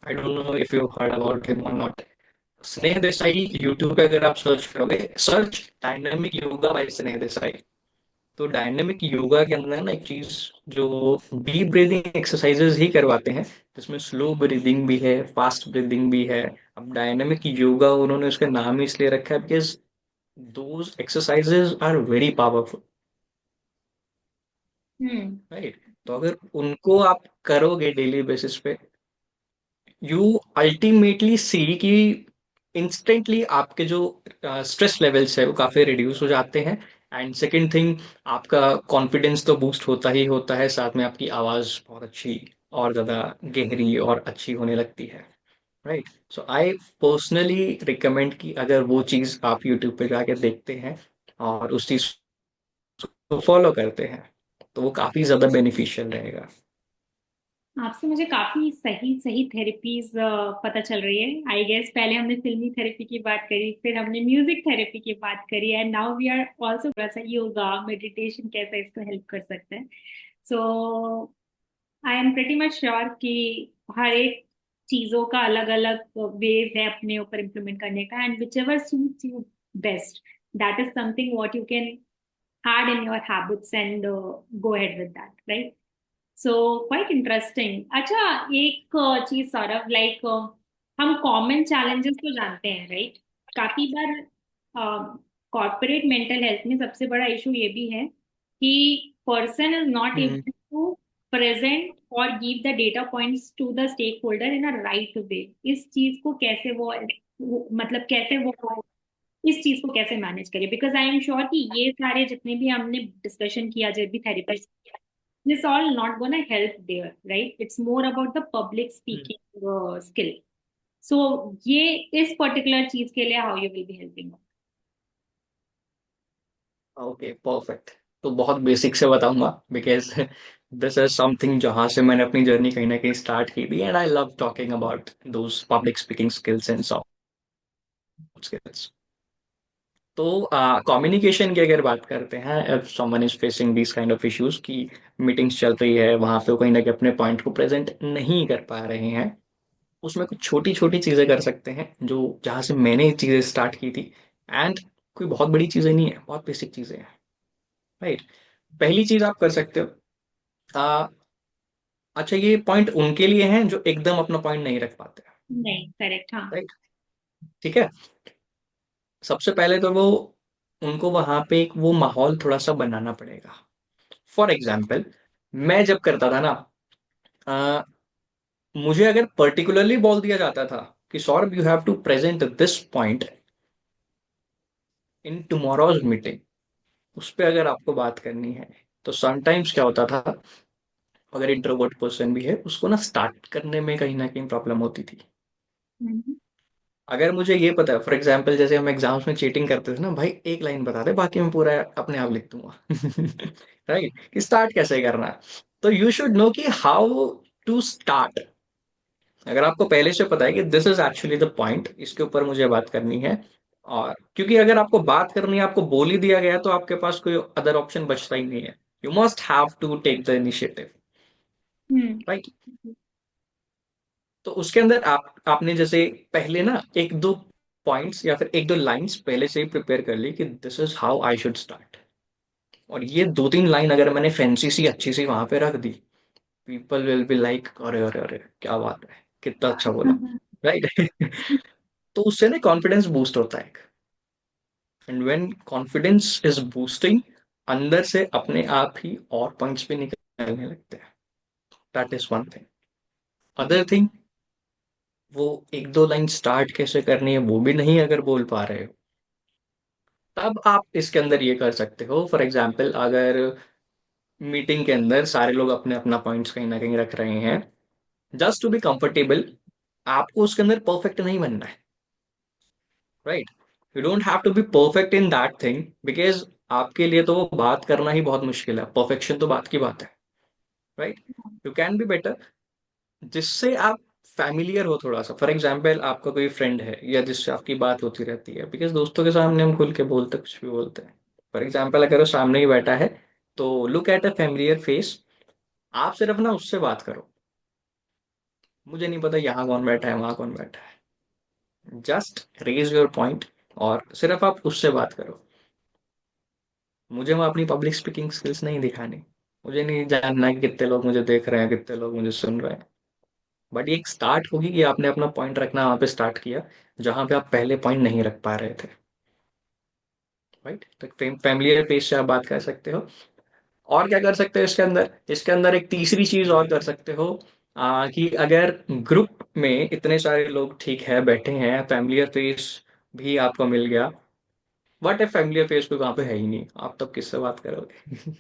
I don't know if you heard about him और नॉट। स्नेह देसाई, यूट्यूब पे अगर आप सर्च करोगे, सर्च डायनामिक योगा बाय स्नेह देसाई। तो डायनेमिक योगा के अंदर ना एक चीज, जो डीप ब्रीदिंग एक्सरसाइजेस ही करवाते हैं, जिसमें स्लो ब्रीदिंग भी है, फास्ट ब्रीदिंग भी है। अब डायनेमिक योगा उन्होंने उसका नाम ही इसलिए रखा है because those exercises are very powerful, Hmm. Right? तो अगर उनको आप करोगे डेली बेसिस पे, यू अल्टीमेटली सी कि इंस्टेंटली आपके जो स्ट्रेस लेवल्स है वो काफी रिड्यूस हो जाते हैं। एंड सेकंड थिंग, आपका कॉन्फिडेंस तो बूस्ट होता ही होता है, साथ में आपकी आवाज बहुत अच्छी और ज्यादा गहरी और अच्छी होने लगती है, right? So I personally recommend कि अगर वो चीज आप यूट्यूब पे जाके देखते हैं और उस चीज को फॉलो करते हैं, तो वो काफी ज्यादा बेनिफिशियल रहेगा। आपसे मुझे काफी सही सही थेरेपीज पता चल रही है. आई गेस पहले हमने फिल्मी थेरेपी की बात करी, फिर हमने म्यूजिक थेरेपी की बात करी, and now we are also थोड़ा सा योगा मेडिटेशन कैसे इसको हेल्प कर सकते हैं. So I am pretty much sure कि हर एक चीजों का अलग अलग वेज है अपने ऊपर इम्प्लीमेंट करने का, and which ever suits you best, that is something what you can add in your habits and go ahead with that, right? So quite interesting. अच्छा, एक चीज सौरभ, लाइक हम कॉमन चैलेंजेस तो जानते हैं, राइट? काफी बार कॉर्पोरेट मेंटल हेल्थ में सबसे बड़ा इशू ये भी है कि person is not hmm. Able to present और give the data points to the stakeholder in a right way. इस चीज को कैसे मतलब कैसे वो इस चीज को कैसे मैनेज करें, बिकॉज आई एम श्योर कि ये सारे जितने भी हमने डिस्कशन किया, जब भी therapist, this all not gonna help there, right? It's more about the public speaking skill. So ये इस particular चीज के लिए how you will be helping? Okay perfect. तो बहुत बेसिक से बताऊंगा बिकॉज दिस इज समथिंग जहां से मैंने अपनी जर्नी कहीं ना कहीं स्टार्ट की थी, and I love talking about those public speaking skills and soft skills. तो कम्युनिकेशन की अगर बात करते हैं, if someone is facing this kind of issues की मीटिंग्स चल रही है, वहां पे वो कहीं ना कहीं अपने पॉइंट को प्रेजेंट नहीं कर पा रहे हैं, उसमें कुछ छोटी छोटी चीजें कर सकते हैं जो जहां से मैंने ये चीजें स्टार्ट की थी। एंड कोई बहुत बड़ी चीजें नहीं है, बहुत बेसिक चीजें हैं। राइट। पहली चीज आप कर सकते हो, आ, अच्छा ये पॉइंट उनके लिए हैं जो एकदम अपना पॉइंट नहीं रख पाते। नहीं, करेक्ट, हाँ। राइट। ठीक है। सबसे पहले तो वो उनको वहां पे एक वो माहौल थोड़ा सा बनाना पड़ेगा। फॉर एग्जाम्पल, मैं जब करता था ना, आ, मुझे अगर पर्टिकुलरली बोल दिया जाता था कि Saurabh you have to present this point in tomorrow's meeting, उस पर अगर आपको बात करनी है, तो समटाइम्स क्या होता था, अगर इंट्रोवर्ट पर्सन भी है उसको ना स्टार्ट करने में कहीं ना कहीं प्रॉब्लम होती थी। हम्म। अगर मुझे ये पता है, फॉर एग्जाम्पल जैसे हम एग्जाम्स में चीटिंग करते थे ना, भाई एक लाइन बता दे बाकी मैं पूरा अपने आप लिख दूंगा। राइट, कि स्टार्ट कैसे करना है। तो यू शुड नो कि हाउ टू स्टार्ट। अगर आपको पहले से पता है कि this is actually the point, इसके ऊपर मुझे बात करनी है, और क्योंकि अगर आपको बात करनी है, आपको बोल ही दिया गया, तो आपके पास कोई अदर ऑप्शन बचता ही नहीं है। You must have to take the initiative. Hmm. Right. तो उसके अंदर आपने जैसे पहले ना एक दो पॉइंट्स या फिर एक दो लाइंस पहले से ही प्रिपेयर कर ली कि this is how I should start. और ये दो तीन लाइन अगर मैंने फैंसी सी अच्छी सी वहां पे रख दी, पीपल विल बी लाइक अरे अरे अरे क्या बात है, कितना अच्छा बोला। राइट। तो उससे ना कॉन्फिडेंस बूस्ट होता है। And when confidence is boosting, अंदर से अपने आप ही और पॉइंट्स भी निकलने लगते हैं। That is one thing. Other thing, वो एक दो लाइन स्टार्ट कैसे करनी है वो भी नहीं अगर बोल पा रहे हो, तब आप इसके अंदर ये कर सकते हो। फॉर एग्जाम्पल, अगर मीटिंग के अंदर सारे लोग अपने अपना पॉइंट्स कहीं ना कहीं रख रहे हैं, जस्ट टू बी कंफर्टेबल, आपको उसके अंदर परफेक्ट नहीं बनना है। Right. You don't have to be perfect in that thing, because आपके लिए तो वो बात करना ही बहुत मुश्किल है, परफेक्शन तो बात की बात है। Right. You can be better, जिससे आप फैमिलियर हो थोड़ा सा। फॉर एग्जाम्पल, आपका कोई फ्रेंड है या जिससे आपकी बात होती रहती है, बिकॉज दोस्तों के सामने हम खुल के बोलते कुछ भी बोलते हैं। फॉर एग्जाम्पल, अगर वो सामने ही बैठा है, तो look at a familiar face, आप सिर्फ ना उससे बात करो। मुझे नहीं पता यहाँ कौन बैठा है वहां कौन बैठा है, जस्ट रेज योर पॉइंट, और सिर्फ आप उससे बात करो। मुझे वहाँ अपनी पब्लिक स्पीकिंग स्किल्स नहीं दिखानी, मुझे नहीं जानना कि कितने लोग मुझे देख रहे हैं, कितने लोग मुझे सुन रहे हैं। बट ये एक स्टार्ट होगी कि आपने अपना पॉइंट रखना वहां पे स्टार्ट किया, जहां पे आप पहले पॉइंट नहीं रख पा रहे थे। राइट। तो फैमिलियर पेज से आप बात कर सकते हो। और क्या कर सकते हो इसके अंदर, इसके अंदर एक तीसरी चीज और कर सकते हो, कि अगर ग्रुप में इतने सारे लोग ठीक है बैठे हैं, फैमिलियर फेस भी आपको मिल गया, बट ए फैमिलियर फेस कोई वहां पे है ही नहीं, आप तब किससे बात करोगे।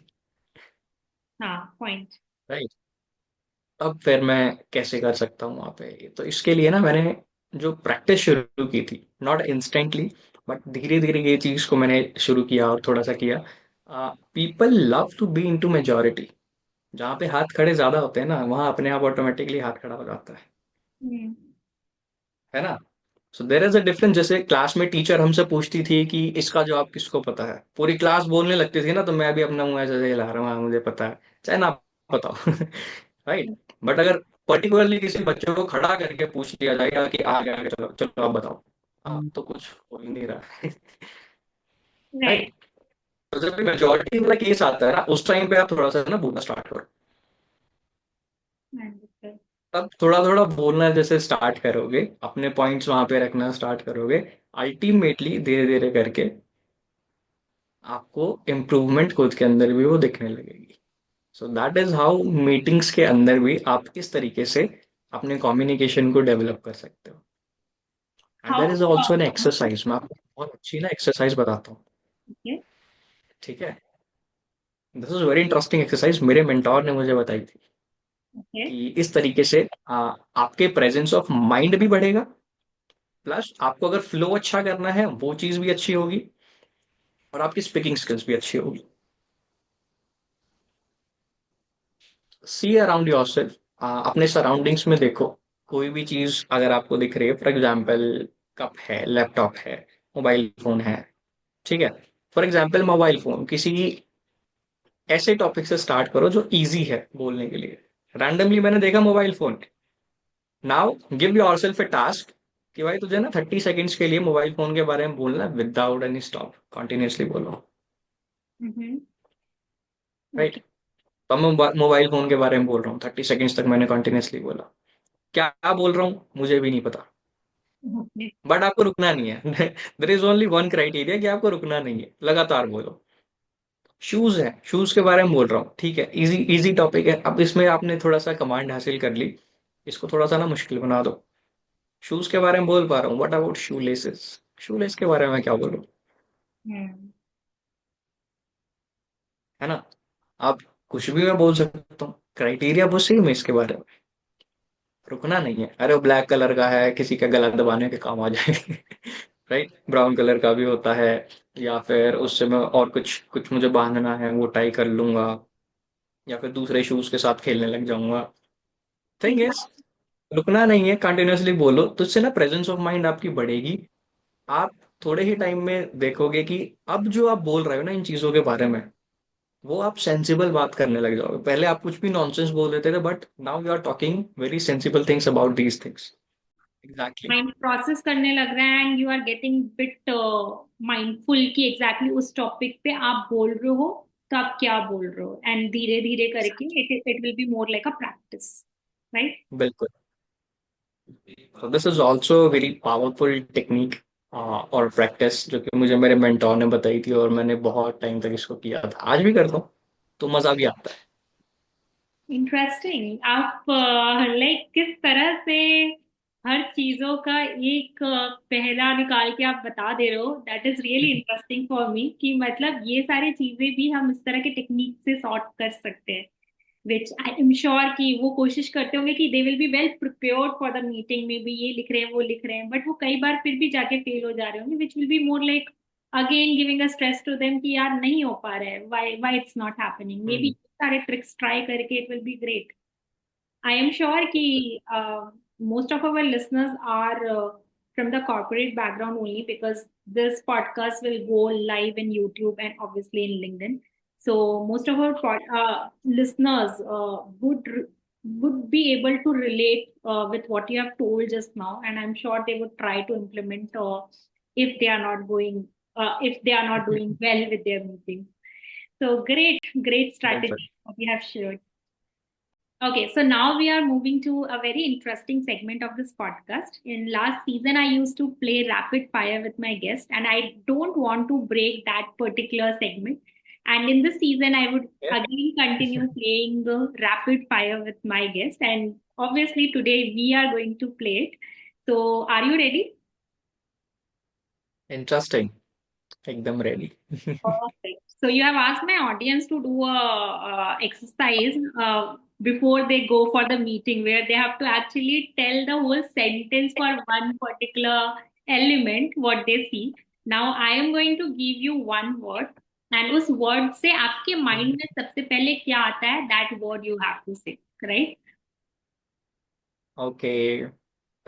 हाँ, पॉइंट। राइट। अब फिर मैं कैसे कर सकता हूँ वहां पे, तो इसके लिए ना मैंने जो प्रैक्टिस शुरू की थी, नॉट इंस्टेंटली, बट धीरे धीरे ये चीज को मैंने शुरू किया और थोड़ा सा किया। People love to be into majority. जहाँ पे हाथ खड़े ज्यादा होते हैं ना, वहां अपने आप ऑटोमेटिकली हाथ खड़ा हो जाता है ना। सो देर इज अ डिफरेंस। जैसे क्लास में टीचर हमसे पूछती थी कि इसका जवाब किसको पता है, पूरी क्लास बोलने लगती थी ना, तो मैं भी अपना मुंह ऐसे ऐसे हिला रहा हूँ, हाँ मुझे पता है, चाहे ना बताओ। राइट। बट अगर पर्टिकुलरली किसी बच्चे को खड़ा करके पूछ लिया जाएगा कि आ गया, चलो चलो आप बताओ, हाँ तो कुछ हो ही नहीं रहा। राइट। राइट। तो जब मेजोरिटी वाला केस आता है ना, उस टाइम पे आप थोड़ा सा ना बोलना स्टार्ट करो। तब थोड़ा थोड़ा बोलना जैसे स्टार्ट करोगे, अपने पॉइंट्स वहां पे रखना स्टार्ट करोगे, अल्टीमेटली धीरे धीरे करके आपको इम्प्रूवमेंट खुद के अंदर भी वो दिखने लगेगी। सो दैट इज हाउ मीटिंग्स के अंदर भी आप किस तरीके से अपने कम्युनिकेशन को डेवलप कर सकते हो। And there how is also an exercise ma'am. बहुत अच्छी ना एक्सरसाइज बताता हूँ। Okay. ठीक है, this is very interesting exercise, मेरे मेंटोर ने मुझे बताई थी Okay. कि इस तरीके से आपके प्रेजेंस ऑफ माइंड भी बढ़ेगा, प्लस आपको अगर फ्लो अच्छा करना है वो चीज भी अच्छी होगी, और आपकी स्पीकिंग स्किल्स भी अच्छी होगी। सी अराउंड योरसेल्फ, अपने सराउंडिंग्स में देखो, कोई भी चीज अगर आपको दिख रही है, फॉर एग्जांपल कप है, लैपटॉप है, मोबाइल फोन है, ठीक है, फॉर एग्जांपल मोबाइल फोन, किसी ऐसे टॉपिक से स्टार्ट करो जो इजी है बोलने के लिए। रैंडमली मैंने देखा mobile phone, now give yourself a task कि भाई तुझे ना 30 सेकेंड्स के लिए मोबाइल फोन के बारे में बोलना, विदाउट एनी स्टॉप, कंटिन्यूअसली बोलो। Mm-hmm. Right, Okay. तो मैं मोबाइल फोन के बारे में बोल रहा हूँ, 30 सेकेंड्स तक मैंने कंटिन्यूअसली बोला। क्या बोल रहा हूँ मुझे भी नहीं पता, Okay. बट आपको रुकना नहीं है। There is only one criteria कि आपको रुकना नहीं है, लगातार बोलो। शूज है, शूज के बारे में बोल रहा हूँ, ठीक है, इजी इजी टॉपिक है, अब इसमें आपने थोड़ा सा कमांड हासिल कर ली, इसको थोड़ा सा ना मुश्किल बना दो। शूज के बारे में बोल पा रहा हूँ, what about shoe laces, shoe less के बारे में क्या बोलूं, Hmm. है ना। आप कुछ भी मैं बोल सकता हूँ, क्राइटेरिया वो सेम है इसके बारे में, रुकना नहीं है। अरे वो ब्लैक कलर का है, किसी का गला दबाने के काम आ जाएगी। राइट, ब्राउन कलर का भी होता है, या फिर उससे मैं और कुछ कुछ मुझे बांधना है वो टाई कर लूंगा, या फिर दूसरे शूज के साथ खेलने लग जाऊंगा। थिंग इज, रुकना नहीं है, कंटिन्यूअसली बोलो, तो इससे ना प्रेजेंस ऑफ माइंड आपकी बढ़ेगी। आप थोड़े ही टाइम में देखोगे कि अब जो आप बोल रहे हो ना इन चीजों के बारे में, वो आप सेंसिबल बात करने लग जाओगे। पहले आप कुछ भी नॉनसेंस बोल देते थे, but now you are talking very sensible things about these things. Exactly. Mind process करने लग रहा है and you are getting bit mindful कि एग्जैक्टली उस टॉपिक पे आप बोल रहे हो, तो आप क्या बोल रहे हो, एंड धीरे धीरे करके it will be more like a practice, right? बिल्कुल। So this is also a very powerful technique और प्रैक्टिस, जो कि मुझे मेरे मेंटोर ने बताई थी, और मैंने बहुत टाइम तक इसको किया था, आज भी करता हूँ, तो मजा भी आता है। इंटरेस्टिंग। आप लाइक किस तरह से हर चीजों का एक पहला निकाल के आप बता दे रहे हो, that is really interesting for me, कि मतलब ये सारी चीजें भी हम इस तरह के टेक्निक से सॉर्ट कर सकते हैं, विच आई एम श्योर कि वो कोशिश करते होंगे कि they will be well prepared for the meeting में भी, ये लिख रहे हैं वो लिख रहे हैं, बट वो कई बार फिर भी जाके फेल हो जा रहे होंगे, which will be more like again giving a stress to them कि यार नहीं हो पा रहा है, why it's not happening, maybe hmm, सारे ट्रिक्स ट्राई करके it will be great. I am sure कि most of our listeners are from the corporate background only, because this podcast will go live in YouTube and obviously in LinkedIn. So most of our listeners would be able to relate with what you have told just now, and I'm sure they would try to implement if they are not going if they are not doing well with their meetings. So great बिल्कुल। strategy that you have shared. Okay, so now we are moving to a very interesting segment of this podcast. In last season, I used to play rapid fire with my guest, and I don't want to break that particular segment. And in this season, I would again continue playing the rapid fire with my guest. And obviously, today we are going to play it. So, are you ready? Interesting, एकदम ready. Perfect. So you have asked my audience to do a exercise before they go for the meeting, where they have to actually tell the whole sentence for one particular element what they see. Now I am going to give you one word, and उस word से आपके mind में सबसे पहले क्या आता है, that word you have to say, right? Okay,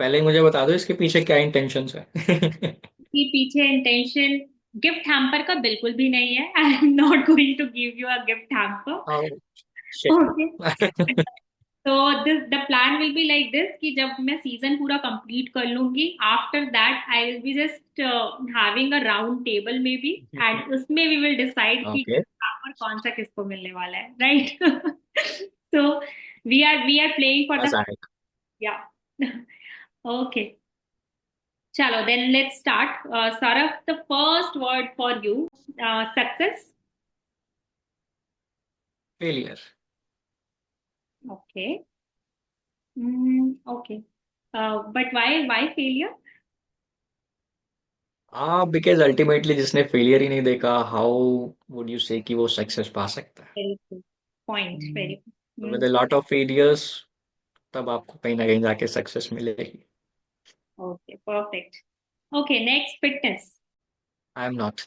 पहले ही मुझे बता दो इसके पीछे क्या इंटेंशंस है। कि पीछे इंटेंशन गिफ्ट हैम्पर का बिल्कुल भी नहीं है। I am not going to give you a gift hamper. Oh, shit. Okay, तो this the plan will be like this कि जब मैं सीजन पूरा कंप्लीट कर लूंगी, after that I will be just having a round table में भी, and उसमें वी विल डिसाइड कि ओके, और कौन सा किसको मिलने वाला है, right? So we are playing for the, मजा आएगा। या। ओके, चलो then let's start. Saurabh, the first word for you, success. Failure. Okay, okay, but why failure? Because ultimately जिसने फेलियर ही नहीं देखा, हाउ वुड यू से कि वो सक्सेस पा सकता है? Very good point. Very good. With a lot of failures, तब आपको कहीं ना कहीं जाके सक्सेस मिलेगी. Okay, perfect. Okay, next, fitness. I am not.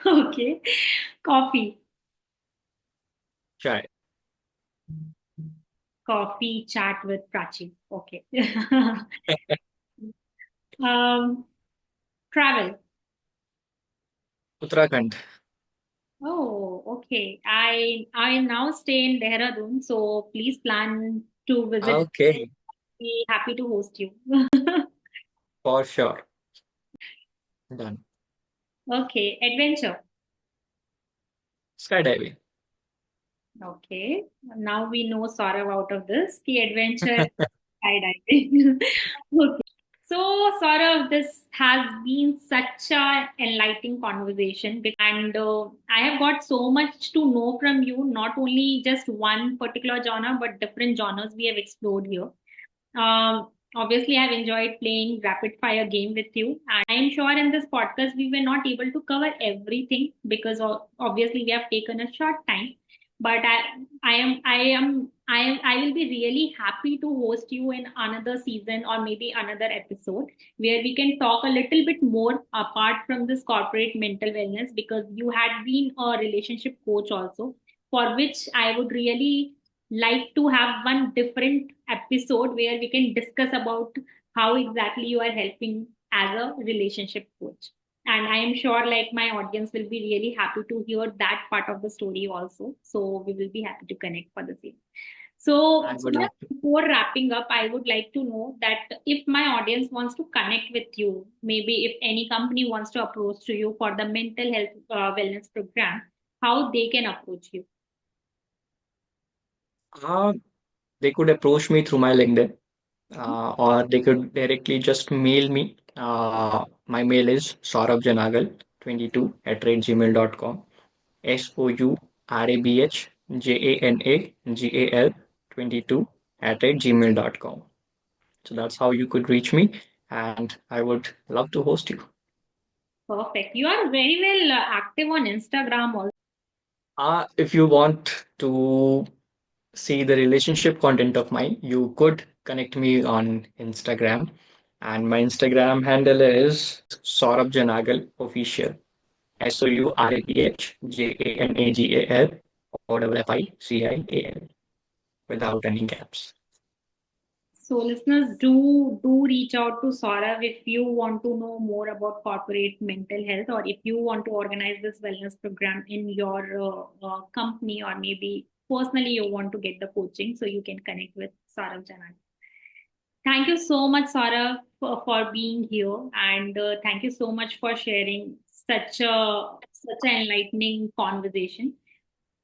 Okay, coffee. चाय. Coffee chat with Prachi. Okay. um, Travel. Uttarakhand. Oh, okay. I now stay in Dehradun, so please plan to visit. Okay. Be happy to host you. For sure. Done. Okay, adventure. Sky diving. Okay, now we know Saurav out of this. The adventure skydiving. Okay. So, Saurav, this has been such a enlightening conversation, and I have got so much to know from you. Not only just one particular genre, but different genres we have explored here. Obviously, I've enjoyed playing rapid fire game with you. And I am sure in this podcast we were not able to cover everything because obviously we have taken a short time. But I will be really happy to host you in another season or maybe another episode where we can talk a little bit more apart from this corporate mental wellness because you had been a relationship coach also, for which I would really like to have one different episode where we can discuss about how exactly you are helping as a relationship coach. And I am sure like my audience will be really happy to hear that part of the story also. So we will be happy to connect for the same. So, I would Saurabh, love to. before wrapping up, I would like to know that if my audience wants to connect with you, maybe if any company wants to approach to you for the mental health wellness program, how they can approach you. हाँ, they could approach me through my LinkedIn, or they could directly just mail me. My mail is saurabhjanagal22@gmail.com. SOURABHJANAGAL 22@gmail.com. So that's how you could reach me, and I would love to host you. Perfect. You are very well active on Instagram also. If you want to see the relationship content of mine, you could connect me on Instagram. And my Instagram handle is Saurabh Janagal Official. SOURABHJANAGAL or FICIAL without any gaps. So, listeners, do reach out to Saurav if you want to know more about corporate mental health, or if you want to organize this wellness program in your company, or maybe personally you want to get the coaching. So you can connect with Saurav Janan. Thank you so much, Saurav, for being here, and thank you so much for sharing such an enlightening conversation.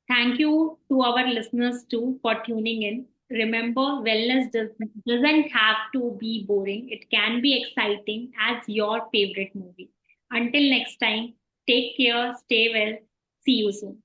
Thank you to our listeners too for tuning in. Remember, doesn't have to be boring. It can be exciting as your favorite movie. Until next time, take care, stay well, see you soon.